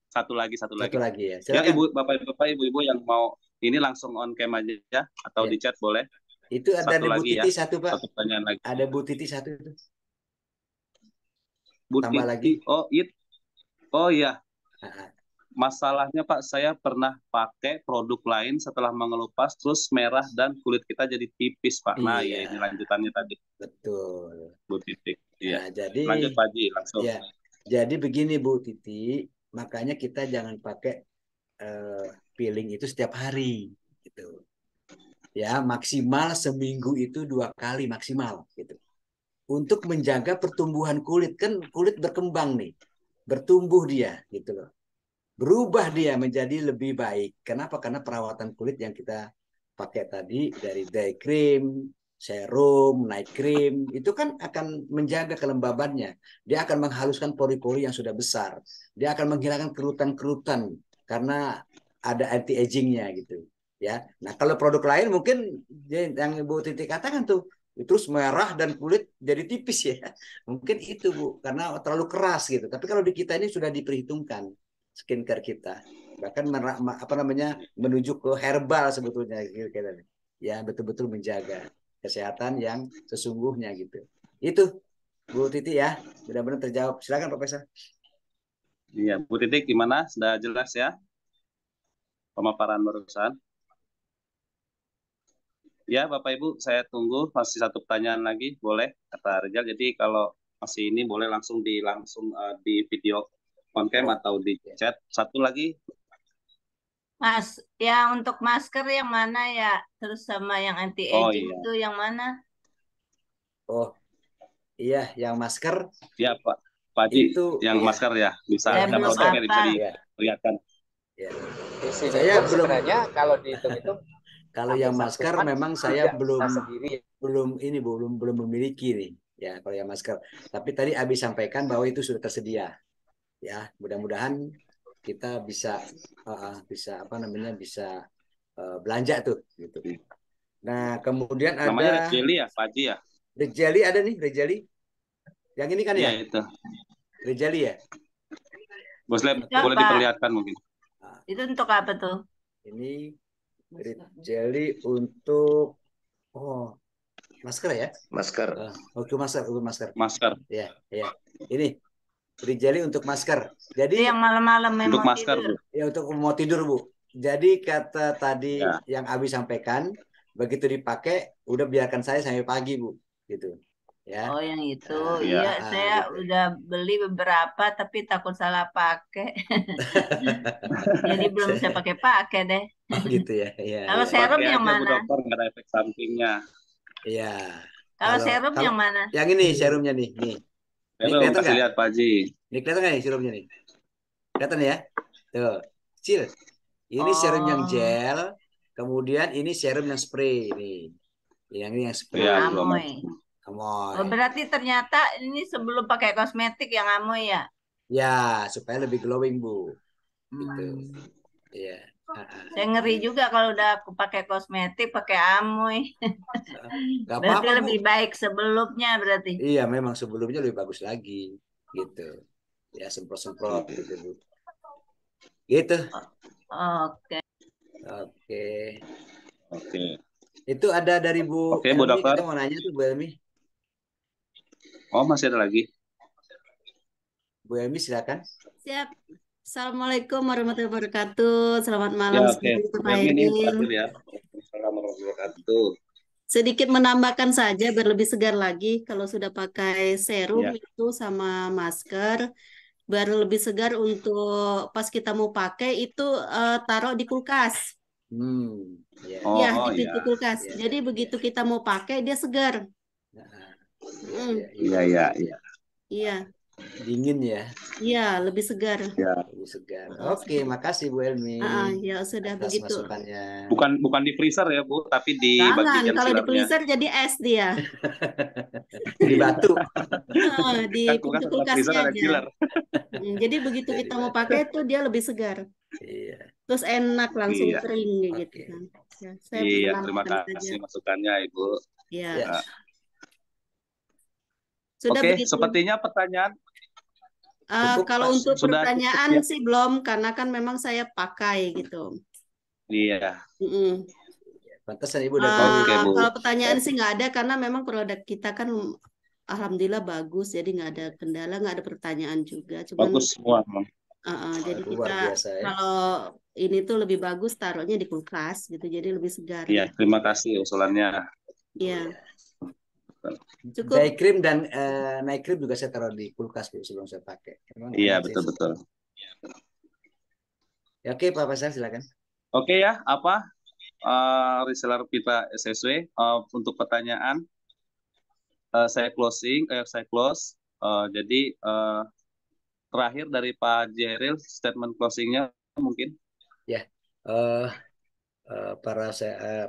Satu lagi. Satu lagi ya. Ya Bapak Ibu yang mau ini langsung on cam aja atau di chat boleh. Itu ada Bu Titi satu Pak. Satu pertanyaan lagi. Ada Bu Titi satu itu. Bu Tambah Titi. lagi. Oh iya. Masalahnya Pak, saya pernah pakai produk lain setelah mengelupas terus merah dan kulit kita jadi tipis Pak. Nah, ya ini lanjutannya tadi. Betul. Bu Titi. Iya. Nah, jadi lanjut Pak Haji langsung. Ya. Jadi begini Bu Titi, makanya kita jangan pakai peeling itu setiap hari gitu. Ya, maksimal seminggu itu 2 kali maksimal gitu. Untuk menjaga pertumbuhan kulit, kan kulit berkembang nih. Bertumbuh dia gitu loh. Berubah dia menjadi lebih baik. Kenapa? Karena perawatan kulit yang kita pakai tadi dari day cream, serum, night cream, itu kan akan menjaga kelembabannya. Dia akan menghaluskan pori-pori yang sudah besar. Dia akan menghilangkan kerutan-kerutan karena ada anti-agingnya gitu. Ya. Nah, kalau produk lain mungkin yang Ibu Titi katakan tuh, terus merah dan kulit jadi tipis ya. Mungkin itu Bu, karena terlalu keras gitu. Tapi kalau di kita ini sudah diperhitungkan skincare kita, bahkan menuju ke herbal sebetulnya ya, betul-betul menjaga kesehatan yang sesungguhnya gitu. Itu Bu Titi ya, mudah-mudahan terjawab. Silakan Profesor. Iya, Bu Titi gimana? Sudah jelas ya pemaparan barusan? Ya Bapak Ibu, saya tunggu masih satu pertanyaan lagi, boleh kata Rizal. Jadi kalau masih ini boleh langsung di video on cam atau di chat. Satu lagi. Mas, ya untuk masker yang mana ya? Terus sama yang anti-aging itu yang mana? Oh, iya, yang masker. Iya Pak Haji, itu yang masker ya. Bisa ada produknya bisa dilihatkan. Ya. Saya sebenarnya kalau dihitung-hitung kalau yang masker memang saya belum memiliki nih ya kalau yang masker. Tapi tadi Abi sampaikan bahwa itu sudah tersedia. Ya, mudah-mudahan kita bisa belanja tuh gitu. Nah, kemudian namanya Red Jelly ya, Pak Haji ya? Red Jelly ada nih, Red Jelly. Yang ini kan ya? Iya, itu. Red Jelly ya? Bos Lab, boleh diperlihatkan mungkin. Nah, Itu untuk apa tuh? ini green jelly untuk masker ya? Masker. Oke, masker. Masker. Ya, ya. Ini green jelly untuk masker. Itu Jadi yang malam-malam Untuk mau masker, tidur. Bu. ya untuk mau tidur, Bu. Jadi kata tadi Ya. yang Abi sampaikan, begitu dipakai udah biarkan saya sampai pagi, Bu. Gitu. Ya. Oh, yang itu. Iya. Iya, saya Gitu. udah beli beberapa tapi takut salah pakai. Jadi belum saya pakai deh. Oh gitu ya. Iya, Kalau iya. serum Pakai yang aja, Bu mana? Dokter, nggak ada efek sampingnya. Iya. Kalau serum Kalau yang mana? yang ini serumnya nih, nih. Ini Serum, kelihatan kasih nggak? lihat Pak Haji. Ini kelihatan nggak nih serumnya nih? Kelihatan ya? Tuh, kecil. Ini serum yang Oh, gel, kemudian ini serum yang spray nih. Yang ini yang spray. Iya, yang Bu Ahmad. amoy. Amoy. Oh, berarti ternyata ini sebelum pakai kosmetik yang amoy ya? Ya, supaya lebih glowing, Bu. Gitu. Hmm. Iya. Saya ngeri juga kalau udah aku pakai kosmetik, pakai amoy. Gak Berarti apa-apa, Bu. lebih baik sebelumnya berarti. Iya, memang sebelumnya lebih bagus lagi. Gitu. Ya, semprot-semprot gitu, Bu. Gitu. Oke. Oke. Oke. Itu ada dari Bu Oke, Bu Elmi, Dokter. kita mau nanya tuh Bu Elmi. Oh, masih ada lagi. Bu Elmi silakan. Siap. Assalamualaikum warahmatullahi wabarakatuh. Selamat malam Ya, oke. seperti itu Pak Ini Eril. terakhir ya. Assalamualaikum warahmatullahi wabarakatuh. Sedikit menambahkan saja biar lebih segar lagi kalau sudah pakai serum Ya. itu sama masker, biar lebih segar untuk pas kita mau pakai itu taruh di kulkas. Ya. Ya, Oh, di pintu ya. kulkas. Ya. Jadi begitu kita mau pakai dia segar. Iya, iya, iya. Iya. Dingin ya. Iya, lebih segar. Ya. Lebih segar. Oke, makasih Bu Elmi Ya sudah atas begitu. masukannya. Bukan di freezer ya, Bu, tapi di Jangan, bagian kalau di chillernya. freezer jadi es dia. Di batu. Di Kan pintu kulkas ada freezer kulkasnya ada aja. chiller. Jadi begitu Jadi kita mau pakai itu dia lebih segar. Iya. Terus enak langsung Iya. kering gitu kan. Ya, saya Iya, terima menambahkan kasih saja. masukannya, Ibu. Ya. Ya. Sudah Oke, begitu. sepertinya pertanyaan Cukup, Kalau Pak. untuk Sudah pertanyaan cukup, ya? sih belum, karena kan memang saya pakai gitu. Iya. Pantesan Ibu udah tahu. Oke, Bu. Kalau pertanyaan sih nggak ada, karena memang produk kita kan alhamdulillah bagus, jadi nggak ada kendala, nggak ada pertanyaan juga. Cuman Bagus semua. jadi Luar kita biasa ya. kalau ini tuh lebih bagus taruhnya di kulkas gitu, jadi lebih segar. Iya, terima kasih usulannya. Iya. Cukup. Day cream dan night cream juga saya taruh di kulkas Bu, sebelum saya pakai. Emang Iya, enak sih. betul-betul. Ya, oke, Pak Pasar silakan. Oke ya, reseller kita SSW untuk pertanyaan saya close. Jadi terakhir dari Pak Jeril statement closingnya mungkin. Ya, para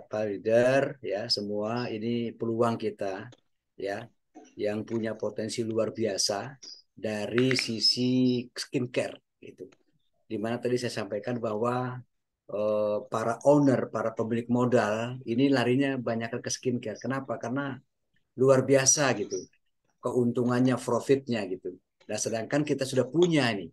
Pak leader ya semua ini peluang kita ya yang punya potensi luar biasa dari sisi skincare gitu. Dimana tadi saya sampaikan bahwa para owner, para pemilik modal ini larinya banyak ke skincare. Kenapa? Karena luar biasa gitu keuntungannya, profitnya gitu. Nah, sedangkan kita sudah punya nih,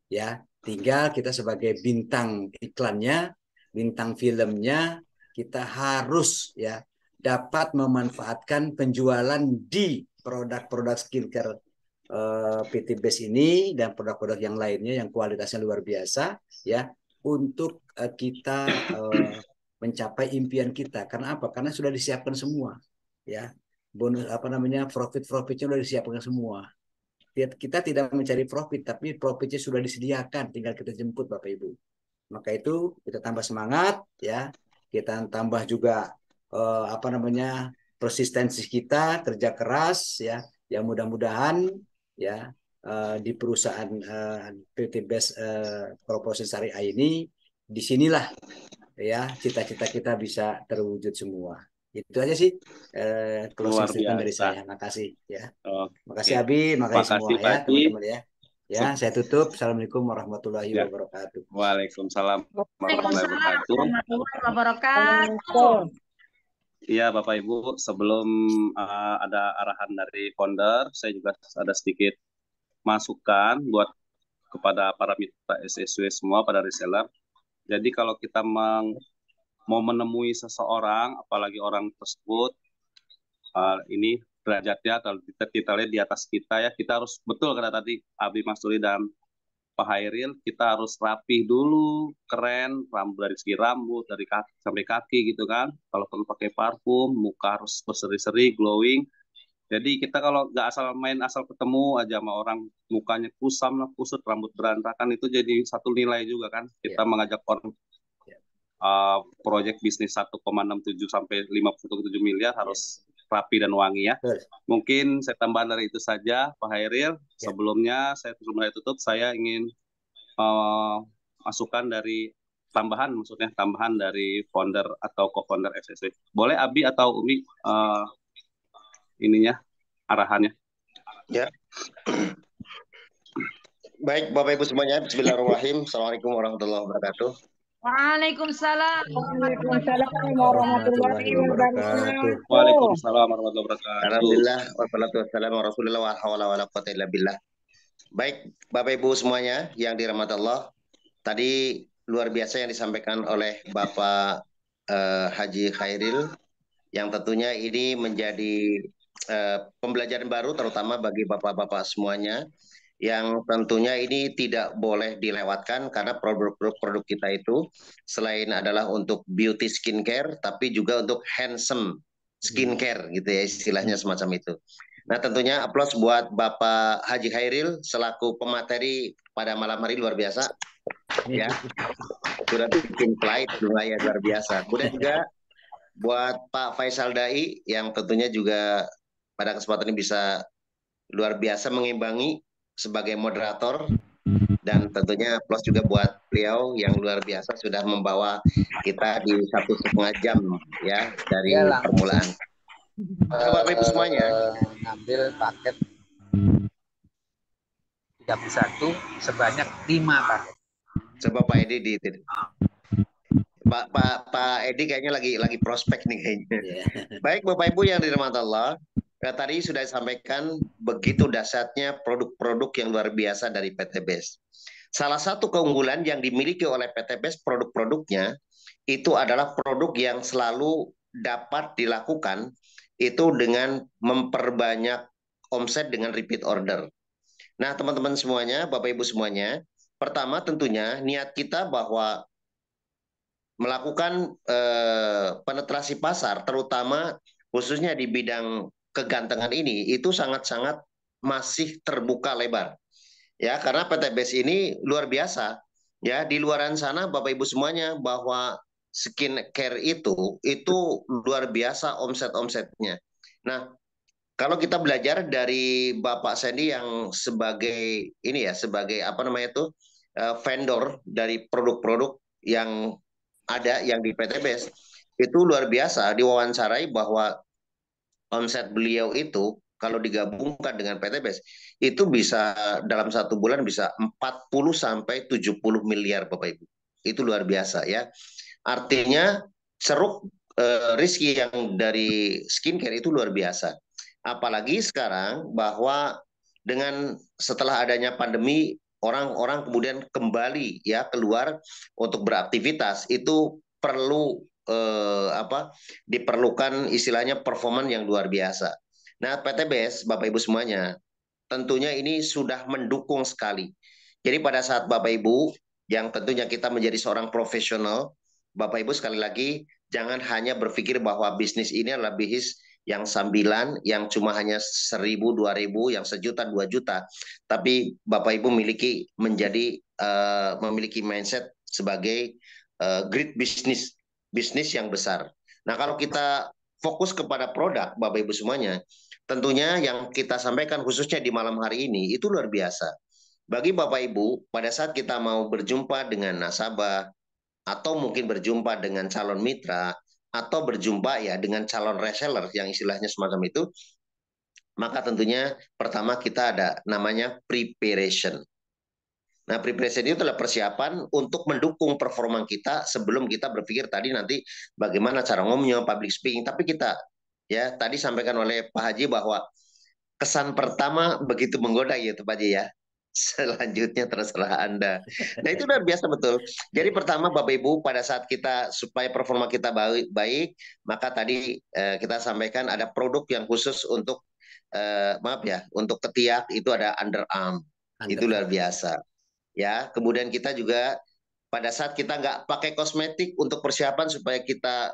ya tinggal kita sebagai bintang iklannya, bintang filmnya, kita harus ya dapat memanfaatkan penjualan di produk-produk skincare PT Base ini dan produk-produk yang lainnya yang kualitasnya luar biasa ya untuk kita mencapai impian kita. Karena apa? Karena sudah disiapkan semua ya. Bonus profitnya sudah disiapkan semua. Kita tidak mencari profit, tapi profitnya sudah disediakan, tinggal kita jemput Bapak Ibu. Maka itu kita tambah semangat ya, kita tambah juga persistensi kita, kerja keras ya, yang mudah-mudahan ya di perusahaan PT Best Proposi Syariah ini, disinilah ya cita-cita kita bisa terwujud semua. Itu aja sih closing statement dari saya. Makasih ya. Makasih Abi, makasih semua ya teman-teman ya. Ya, saya tutup. Assalamualaikum warahmatullahi wabarakatuh. Waalaikumsalam warahmatullahi wabarakatuh. Iya, Bapak Ibu, sebelum ada arahan dari founder, saya juga ada sedikit masukan buat kepada para mitra SSW semua, pada reseller. Jadi kalau kita mau menemui seseorang, apalagi orang tersebut ini derajatnya atau titelnya di atas kita ya, kita harus betul kata tadi Abi Masuri dan Pak Hairil, kita harus rapi dulu, keren, rambut dari segi rambut, dari kaki sampai kaki gitu kan. Kalau perlu pakai parfum, muka harus berseri-seri, glowing. Jadi kita kalau nggak asal main asal ketemu aja sama orang mukanya kusam lah, kusut, rambut berantakan, itu jadi satu nilai juga kan. Kita mengajak orang proyek bisnis 1,67 sampai 5,7 miliar harus rapi dan wangi ya. Mungkin saya tambah dari itu saja, Pak Hairil. Sebelumnya saya sebelum tutup, saya ingin masukan dari tambahan dari founder atau co-founder SSW. Boleh Abi atau Umi ininya arahannya? Ya. Baik, Bapak Ibu semuanya, bismillahirrahmanirrahim. Assalamualaikum warahmatullahi wabarakatuh. Waalaikumsalam warahmatullahi wabarakatuh. Waalaikumsalam warahmatullahi wabarakatuh. Alhamdulillah wassalatu wassalamu ala Rasulillah wa hawla wala quwwata illa billah. Baik, Bapak Ibu semuanya yang dirahmati Allah, tadi luar biasa yang disampaikan oleh Bapak Haji Hairil, yang tentunya ini menjadi pembelajaran baru terutama bagi bapak-bapak semuanya, yang tentunya ini tidak boleh dilewatkan karena produk kita itu selain adalah untuk beauty skincare, tapi juga untuk handsome skincare gitu ya, istilahnya semacam itu. Nah tentunya aplaus buat Bapak Haji Hairil selaku pemateri pada malam hari, luar biasa ya, sudah bikin slide lumayan luar biasa. Kemudian juga buat Pak Faisal Dai yang tentunya juga pada kesempatan ini bisa luar biasa mengimbangi sebagai moderator, dan tentunya plus juga buat beliau yang luar biasa sudah membawa kita di 1,5 jam ya dari permulaan. Bapak Ibu semuanya ngambil paket 31 sebanyak 5 paket. Coba Pak Edi di Pak Edi kayaknya lagi prospek nih kayaknya. Baik Bapak Ibu yang dirahmati Allah, tadi sudah disampaikan begitu dahsyatnya produk-produk yang luar biasa dari PT BES. Salah satu keunggulan yang dimiliki oleh PT BES produk-produknya itu adalah produk yang selalu dapat dilakukan itu dengan memperbanyak omset dengan repeat order. Nah teman-teman semuanya, Bapak Ibu semuanya, pertama tentunya niat kita bahwa melakukan penetrasi pasar, terutama khususnya di bidang kegantengan ini, itu sangat-sangat masih terbuka lebar ya, karena PT BES ini luar biasa ya. Di luaran sana Bapak Ibu semuanya, bahwa skincare itu luar biasa omsetnya. Nah kalau kita belajar dari Bapak Sandy yang sebagai ini ya, sebagai apa namanya itu vendor dari produk-produk yang ada yang di PT BES, itu luar biasa diwawancarai bahwa omset beliau itu kalau digabungkan dengan PT BES itu bisa dalam 1 bulan bisa 40 sampai 70 miliar Bapak Ibu. Itu luar biasa ya. Artinya ceruk rezeki yang dari skincare itu luar biasa. Apalagi sekarang bahwa dengan setelah adanya pandemi, orang-orang kemudian kembali ya keluar untuk beraktivitas, itu perlu diperlukan istilahnya performan yang luar biasa. Nah PT BES Bapak Ibu semuanya tentunya ini sudah mendukung sekali. Jadi pada saat Bapak Ibu yang tentunya kita menjadi seorang profesional, Bapak Ibu sekali lagi jangan hanya berpikir bahwa bisnis ini adalah bisnis yang sambilan, yang cuma hanya 1.000, 2.000, yang 1 juta, 2 juta. Tapi Bapak Ibu memiliki mindset sebagai great business yang besar. Nah kalau kita fokus kepada produk Bapak Ibu semuanya, tentunya yang kita sampaikan khususnya di malam hari ini itu luar biasa. Bagi Bapak Ibu, pada saat kita mau berjumpa dengan nasabah, atau mungkin berjumpa dengan calon mitra, atau berjumpa ya dengan calon reseller yang istilahnya semacam itu, maka tentunya pertama kita ada namanya preparation. Nah, preparation itu adalah persiapan untuk mendukung performa kita sebelum kita berpikir tadi nanti bagaimana cara ngomongnya, public speaking. Tapi kita ya tadi sampaikan oleh Pak Haji bahwa kesan pertama begitu menggoda ya Pak Haji ya. Selanjutnya terserah Anda. Nah itu luar biasa betul. Jadi pertama Bapak Ibu pada saat kita supaya performa kita baik, maka tadi kita sampaikan ada produk yang khusus untuk maaf ya, untuk ketiak itu ada underarm. Itu luar biasa. Ya, kemudian kita juga pada saat kita nggak pakai kosmetik untuk persiapan supaya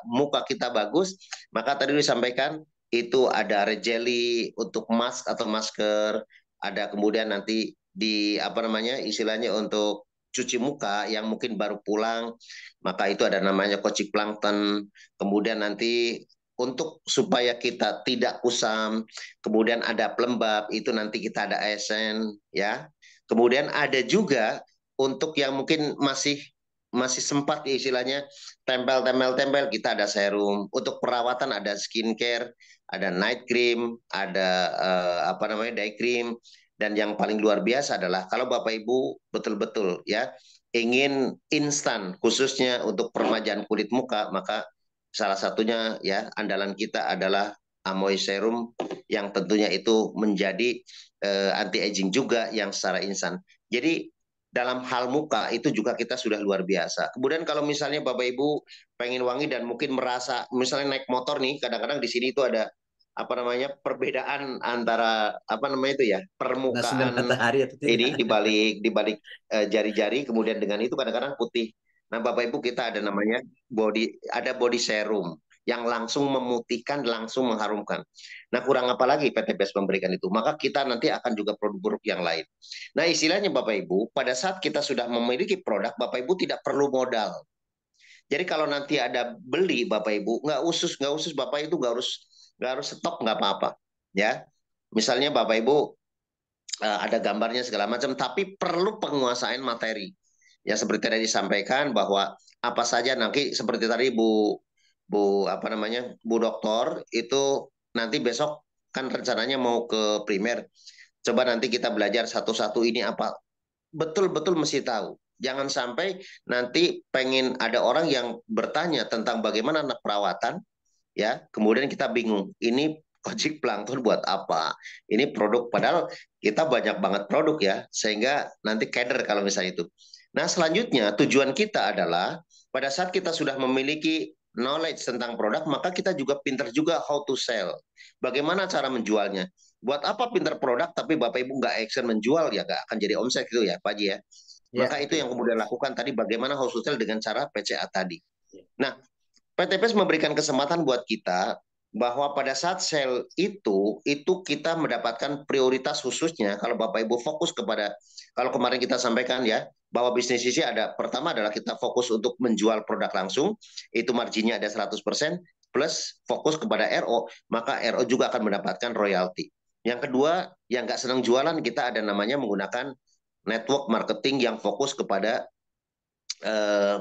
muka kita bagus, maka tadi disampaikan itu ada red jelly untuk mask atau masker, ada kemudian nanti di apa namanya istilahnya untuk cuci muka yang mungkin baru pulang, maka itu ada namanya Koci Plankton. Kemudian nanti untuk supaya kita tidak kusam, kemudian ada pelembab, itu nanti kita ada ASN ya. Kemudian ada juga untuk yang mungkin masih sempat istilahnya tempel kita ada serum. Untuk perawatan ada skincare, ada night cream, ada apa namanya day cream, dan yang paling luar biasa adalah kalau Bapak Ibu betul-betul ya ingin instan khususnya untuk peremajaan kulit muka, maka salah satunya ya andalan kita adalah Amoy Serum yang tentunya itu menjadi anti aging juga yang secara instan. Jadi dalam hal muka itu juga kita sudah luar biasa. Kemudian kalau misalnya Bapak Ibu pengen wangi dan mungkin merasa misalnya naik motor nih, kadang-kadang di sini itu ada apa namanya perbedaan antara apa namanya itu ya permukaan ini di balik jari-jari, kemudian dengan itu kadang-kadang putih. Nah Bapak Ibu kita ada namanya body serum yang langsung memutihkan, langsung mengharumkan. Nah kurang apa lagi PT BES memberikan itu, maka kita nanti akan juga produk-produk yang lain. Nah istilahnya Bapak Ibu, pada saat kita sudah memiliki produk, Bapak Ibu tidak perlu modal. Jadi kalau nanti ada beli Bapak Ibu, nggak usus Bapak itu nggak harus stok, nggak apa-apa. Ya, misalnya Bapak Ibu ada gambarnya segala macam, tapi perlu penguasaan materi. Ya seperti tadi disampaikan bahwa apa saja nanti seperti tadi Bu apa namanya Bu Doktor itu nanti besok kan rencananya mau ke primer. Coba nanti kita belajar satu-satu ini apa. Betul-betul mesti tahu. Jangan sampai nanti pengen ada orang yang bertanya tentang bagaimana anak perawatan, ya. Kemudian kita bingung. Ini Koci Plankton buat apa? Ini produk padahal kita banyak banget produk ya, sehingga nanti keder kalau misalnya itu. Nah, selanjutnya tujuan kita adalah pada saat kita sudah memiliki knowledge tentang produk, maka kita juga pinter juga how to sell. Bagaimana cara menjualnya? Buat apa pinter produk tapi Bapak Ibu nggak action menjual, ya nggak akan jadi omset gitu ya Pak Haji ya. Maka itu yang kemudian lakukan tadi bagaimana how to sell dengan cara PCA tadi. Nah, PT PES memberikan kesempatan buat kita bahwa pada saat sale itu kita mendapatkan prioritas khususnya kalau Bapak Ibu fokus kepada, kalau kemarin kita sampaikan ya, bahwa bisnis sisi ada, pertama adalah kita fokus untuk menjual produk langsung, itu marginnya ada 100%, plus fokus kepada RO, maka RO juga akan mendapatkan royalti. Yang kedua, yang nggak senang jualan, kita ada namanya menggunakan network marketing yang fokus kepada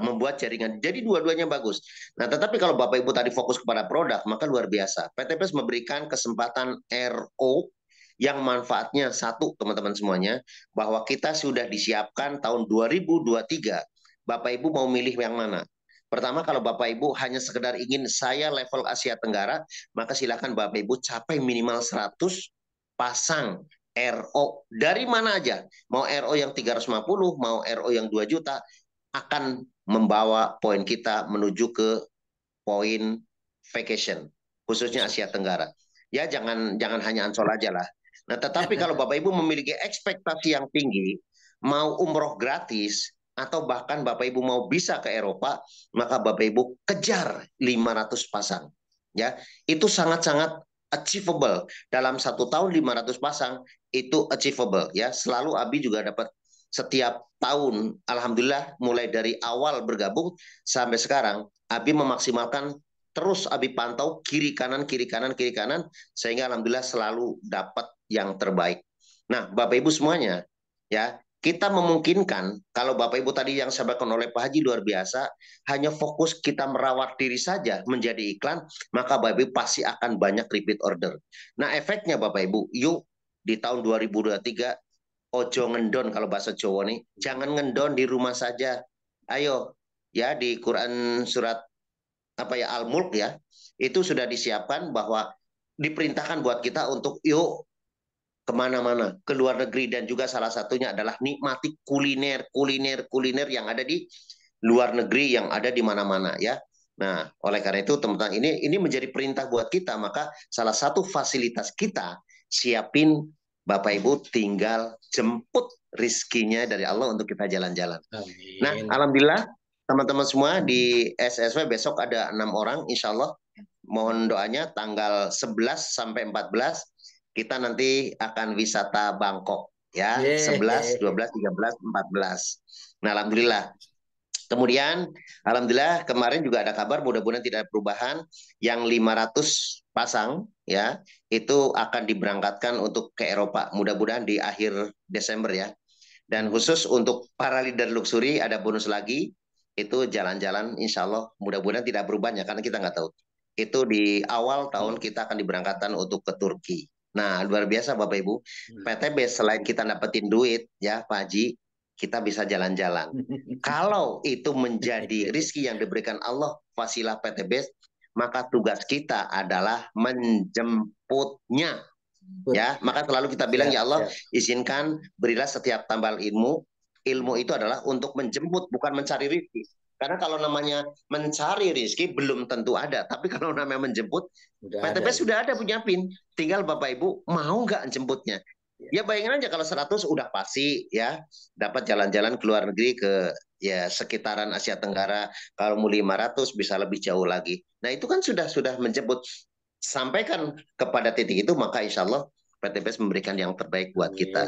membuat jaringan. Jadi dua-duanya bagus. Nah, tetapi kalau Bapak Ibu tadi fokus kepada produk, maka luar biasa. PT PES memberikan kesempatan RO yang manfaatnya satu, teman-teman semuanya, bahwa kita sudah disiapkan tahun 2023. Bapak Ibu mau milih yang mana? Pertama, kalau Bapak Ibu hanya sekedar ingin saya level Asia Tenggara, maka silakan Bapak Ibu capai minimal 100 pasang RO. Dari mana aja? Mau RO yang 350, mau RO yang 2 juta, akan membawa poin kita menuju ke poin vacation, khususnya Asia Tenggara. Ya jangan hanya Ancol aja lah. Nah tetapi kalau Bapak Ibu memiliki ekspektasi yang tinggi, mau umroh gratis, atau bahkan Bapak Ibu mau bisa ke Eropa, maka Bapak Ibu kejar 500 pasang. Ya, itu sangat-sangat achievable. Dalam 1 tahun 500 pasang, itu achievable. Ya, selalu Abi juga dapat setiap tahun, alhamdulillah mulai dari awal bergabung sampai sekarang, Abi memaksimalkan terus, Abi pantau kiri kanan sehingga alhamdulillah selalu dapat yang terbaik. Nah, Bapak Ibu semuanya, ya kita memungkinkan kalau Bapak Ibu tadi yang disampaikan oleh Pak Haji luar biasa, hanya fokus kita merawat diri saja menjadi iklan, maka Bapak Ibu pasti akan banyak repeat order. Nah, efeknya Bapak Ibu, yuk di tahun 2023 ojo ngendon, kalau bahasa Jawa nih, jangan ngendon di rumah saja. Ayo, ya di Quran surat apa ya Al-Mulk ya, itu sudah disiapkan bahwa diperintahkan buat kita untuk yuk kemana-mana, ke luar negeri, dan juga salah satunya adalah nikmati kuliner yang ada di luar negeri, yang ada di mana-mana ya. Nah, oleh karena itu teman-teman, ini menjadi perintah buat kita, maka salah satu fasilitas kita siapin, Bapak Ibu tinggal jemput rizkinya dari Allah untuk kita jalan-jalan. Nah, alhamdulillah teman-teman semua di SSW besok ada 6 orang, insya Allah. Mohon doanya tanggal 11 sampai 14 kita nanti akan wisata Bangkok ya, 11, 12, 13, 14. Nah, alhamdulillah. Kemudian alhamdulillah kemarin juga ada kabar, mudah-mudahan tidak ada perubahan, yang 500 pasang ya itu akan diberangkatkan untuk ke Eropa, mudah-mudahan di akhir Desember ya. Dan khusus untuk para leader luxury ada bonus lagi, itu jalan-jalan insya Allah mudah-mudahan tidak berubah ya, karena kita nggak tahu. Itu di awal tahun kita akan diberangkatkan untuk ke Turki. Nah, luar biasa Bapak Ibu. PTB selain kita dapetin duit ya Pak Haji, kita bisa jalan-jalan. Kalau itu menjadi rizki yang diberikan Allah, fasilah PTB, maka tugas kita adalah menjemputnya. Ya, maka selalu kita bilang ya Allah, izinkan berilah setiap tambal ilmu. Ilmu itu adalah untuk menjemput, bukan mencari rizki. Karena kalau namanya mencari rizki belum tentu ada, tapi kalau namanya menjemput, PTB sudah ada punya PIN. Tinggal Bapak Ibu mau nggak jemputnya? Ya bayangin aja kalau 100 udah pasti ya dapat jalan-jalan ke luar negeri, ke ya sekitaran Asia Tenggara. Kalau mau 500 bisa lebih jauh lagi. Nah itu kan sudah menjemput. Sampaikan kepada titik itu, maka insya Allah PTBS memberikan yang terbaik buat kita.